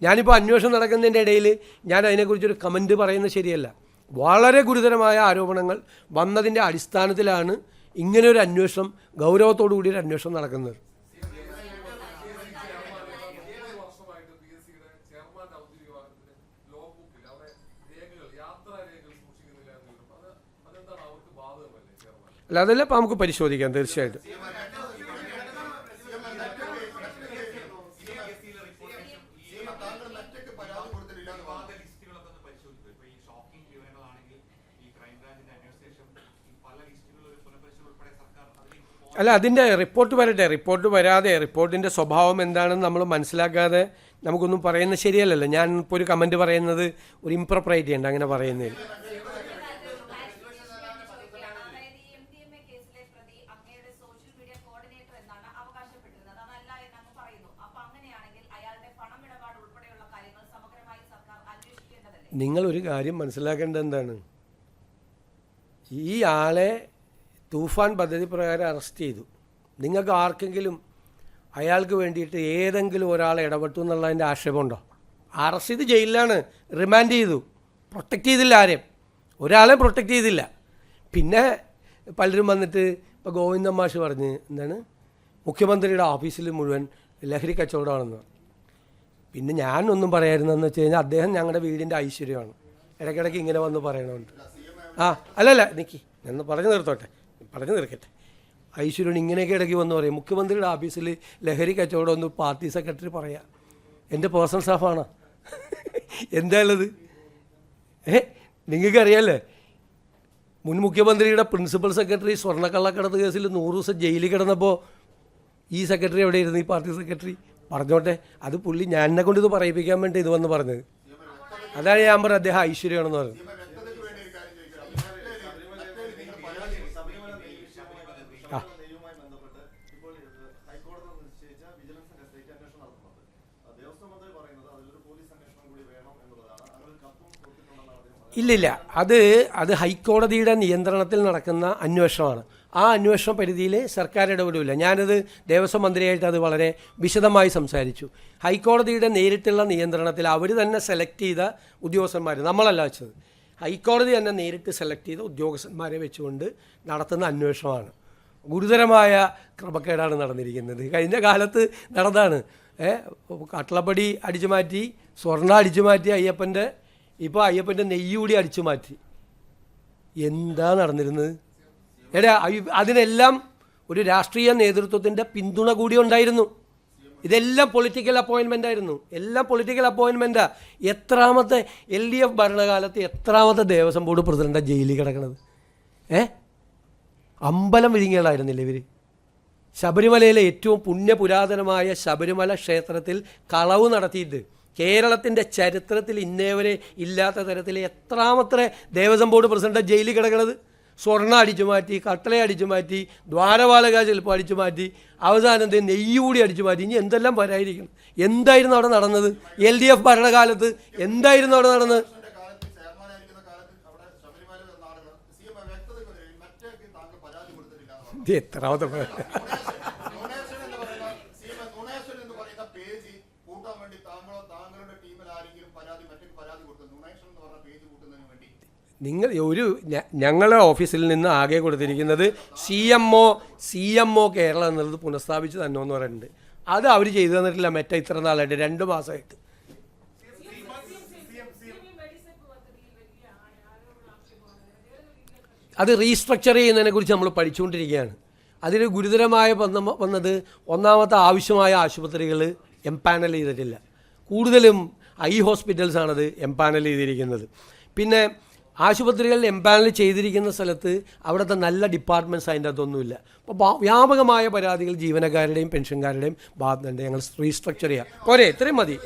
ഞാനിപ്പോൾ അന്വേഷണം നടക്കുന്നതിൻ്റെ ഇടയിൽ ഞാൻ അതിനെക്കുറിച്ചൊരു കമൻറ്റ് പറയുന്നത് ശരിയല്ല. വളരെ ഗുരുതരമായ ആരോപണങ്ങൾ വന്നതിൻ്റെ അടിസ്ഥാനത്തിലാണ് ഇങ്ങനെയൊരു അന്വേഷണം, ഗൗരവത്തോടു കൂടി ഒരു അന്വേഷണം നടക്കുന്നത്. അല്ല, അതെല്ലാം ഇപ്പോൾ നമുക്ക് പരിശോധിക്കാം തീർച്ചയായിട്ടും. അല്ല, അതിൻ്റെ റിപ്പോർട്ട് വരട്ടെ. റിപ്പോർട്ട് വരാതെ റിപ്പോർട്ടിൻ്റെ സ്വഭാവം എന്താണെന്ന് നമ്മൾ മനസ്സിലാക്കാതെ നമുക്കൊന്നും പറയുന്നത് ശരിയല്ലല്ലോ. ഞാൻ ഇപ്പോൾ ഒരു കമൻറ്റ് പറയുന്നത് ഒരു ഇംപ്രോപ്രൈറ്റി ഉണ്ട് അങ്ങനെ പറയുന്നതിൽ. നിങ്ങളൊരു കാര്യം മനസ്സിലാക്കേണ്ടത് എന്താണ്, ഈ ആളെ തൂഫാൻ പദ്ധതി പ്രകാരം അറസ്റ്റ് ചെയ്തു. നിങ്ങൾക്ക് ആർക്കെങ്കിലും അയാൾക്ക് വേണ്ടിയിട്ട് ഏതെങ്കിലും ഒരാളെ ഇടപെട്ടു എന്നുള്ളതിൻ്റെ ആക്ഷേപമുണ്ടോ? അറസ്റ്റ് ചെയ്ത് ജയിലിലാണ്, റിമാൻഡ് ചെയ്തു, പ്രൊട്ടക്റ്റ് ചെയ്തില്ല ആരെയും, ഒരാളെ പ്രൊട്ടക്റ്റ് ചെയ്തില്ല. പിന്നെ പലരും വന്നിട്ട് ഇപ്പോൾ ഗോവിന്ദൻ മാഷ് പറഞ്ഞ് എന്താണ് മുഖ്യമന്ത്രിയുടെ ഓഫീസിൽ മുഴുവൻ ലഹരി കച്ചവടമാണെന്ന്. പിന്നെ ഞാനൊന്നും പറയായിരുന്നെന്ന് വെച്ച് കഴിഞ്ഞാൽ അദ്ദേഹം ഞങ്ങളുടെ വീടിൻ്റെ ഐശ്വര്യമാണ്. ഇടയ്ക്കിടയ്ക്ക് ഇങ്ങനെ വന്ന് പറയണമുണ്ട്. അല്ലല്ല നിൽക്കി, ഞാൻ പറഞ്ഞു തീർക്കട്ടെ. ഐശ്വര്യൻ ഇങ്ങനെയൊക്കെ ഇടയ്ക്ക് വന്ന് പറയും മുഖ്യമന്ത്രിയുടെ ഓഫീസിൽ ലഹരി കച്ചവടം ഒന്ന് പാർട്ടി സെക്രട്ടറി പറയാം. എൻ്റെ പേഴ്സണൽ സ്റ്റാഫാണ്. എന്താ ഉള്ളത്? നിങ്ങൾക്കറിയാമല്ലേ, മുൻ മുഖ്യമന്ത്രിയുടെ പ്രിൻസിപ്പൽ സെക്രട്ടറി സ്വർണ്ണക്കള്ളക്കടത്ത് കേസിൽ 100 ദിവസം ജയിലിൽ കിടന്നപ്പോൾ ഈ സെക്രട്ടറി എവിടെയായിരുന്നു? ഈ പാർട്ടി സെക്രട്ടറി പറഞ്ഞോട്ടെ. അത് പുള്ളി ഞാൻ എന്നെ കൊണ്ട് ഇത് പറയിപ്പിക്കാൻ വേണ്ടി ഇത് വന്ന് പറഞ്ഞത്. അതാണ് ഞാൻ പറഞ്ഞത് അദ്ദേഹം ഐശ്വര്യമാണെന്ന് പറഞ്ഞത്. ഇല്ലില്ല, അത് ഹൈക്കോടതിയുടെ നിയന്ത്രണത്തിൽ നടക്കുന്ന അന്വേഷണമാണ്. ആ അന്വേഷണ പരിധിയിൽ സർക്കാർ ഇടപെടില്ല. ഞാനത് ദേവസ്വം മന്ത്രിയായിട്ട് അത് വളരെ വിശദമായി സംസാരിച്ചു. ഹൈക്കോടതിയുടെ നേരിട്ടുള്ള നിയന്ത്രണത്തിൽ അവർ തന്നെ സെലക്ട് ചെയ്ത ഉദ്യോഗസ്ഥന്മാർ, നമ്മളല്ല വെച്ചത്, ഹൈക്കോടതി തന്നെ നേരിട്ട് സെലക്ട് ചെയ്ത ഉദ്യോഗസ്ഥന്മാരെ വെച്ചുകൊണ്ട് നടത്തുന്ന അന്വേഷണമാണ്. ഗുരുതരമായ ക്രമക്കേടാണ് നടന്നിരിക്കുന്നത്. കഴിഞ്ഞ കാലത്ത് നടന്നതാണ്. കട്ടളപ്പടി അടിച്ചു മാറ്റി, സ്വർണ്ണ അടിച്ചു മാറ്റി അയ്യപ്പൻ്റെ, ഇപ്പോൾ അയ്യപ്പൻ്റെ നെയ്യ് കൂടി അടിച്ചു മാറ്റി. എന്താ നടന്നിരുന്നത്? അതിനെല്ലാം ഒരു രാഷ്ട്രീയ നേതൃത്വത്തിൻ്റെ പിന്തുണ കൂടി ഉണ്ടായിരുന്നു. ഇതെല്ലാം പൊളിറ്റിക്കൽ അപ്പോയിൻമെൻ്റ് ആയിരുന്നു, എല്ലാം പൊളിറ്റിക്കൽ അപ്പോയിൻമെൻറ്റാണ്. എത്രാമത്തെ LDF ഭരണകാലത്ത് എത്രാമത്തെ ദേവസ്വം ബോർഡ് പ്രസിഡൻ്റാണ് ജയിലിൽ കിടക്കുന്നത്? അമ്പലം വിഴുങ്ങികളായിരുന്നില്ല ഇവർ. ശബരിമലയിലെ ഏറ്റവും പുണ്യപുരാതനമായ ശബരിമല ക്ഷേത്രത്തിൽ കളവ് നടത്തിയിട്ട് കേരളത്തിൻ്റെ ചരിത്രത്തിൽ ഇന്നേവരെ ഇല്ലാത്ത തരത്തിൽ എത്രാമത്തെ ദേവസ്വം ബോർഡ് പ്രസിഡൻ്റാണ് ജയിലിൽ കിടക്കുന്നത്? സ്വർണ്ണ അടിച്ചു മാറ്റി, കട്ടള അടിച്ചു മാറ്റി, ദ്വാരപാലക ചിലപ്പോൾ അടിച്ചു മാറ്റി, അവസാനം നെയ്യ് കൂടി അടിച്ചു മാറ്റി. ഇനി എന്തെല്ലാം വരായിരിക്കണം. എന്തായിരുന്നു അവിടെ നടന്നത്? LDF ഭരണകാലത്ത് എന്തായിരുന്നു അവിടെ നടന്നത്? എത്രാമത്തെ നിങ്ങൾ ഞങ്ങളുടെ ഓഫീസിൽ നിന്ന് ആകെ കൊടുത്തിരിക്കുന്നത് CMO കേരളം എന്നുള്ളത് പുനഃസ്ഥാപിച്ച് തന്നെ എന്ന് പറയുന്നുണ്ട്. അത് അവർ ചെയ്തു തന്നിട്ടില്ല. ഇത്ര നാളായിട്ട് 2 മാസമായിട്ട്. അത് റീസ്ട്രക്ചർ ചെയ്യുന്നതിനെ കുറിച്ച് നമ്മൾ പഠിച്ചുകൊണ്ടിരിക്കുകയാണ്. അതിൽ ഗുരുതരമായ വന്നത് ഒന്നാമത്തെ ആവശ്യമായ ആശുപത്രികൾ എംപാനൽ ചെയ്തിട്ടില്ല. കൂടുതലും ഐ ഹോസ്പിറ്റൽസാണത് എംപാനൽ ചെയ്തിരിക്കുന്നത്. പിന്നെ ആശുപത്രികളിൽ എംപാനൽ ചെയ്തിരിക്കുന്ന സ്ഥലത്ത് അവിടുത്തെ നല്ല ഡിപ്പാർട്ട്മെൻറ്റ്സ് അതിൻ്റെ അകത്തൊന്നുമില്ല. അപ്പോൾ വ്യാപകമായ പരാതികൾ ജീവനക്കാരുടെയും പെൻഷൻകാരുടെയും ഭാഗത്തുണ്ട്. ഞങ്ങൾ റീസ്ട്രക്ചർ ചെയ്യാം. പോരെ, ഇത്രയും മതി.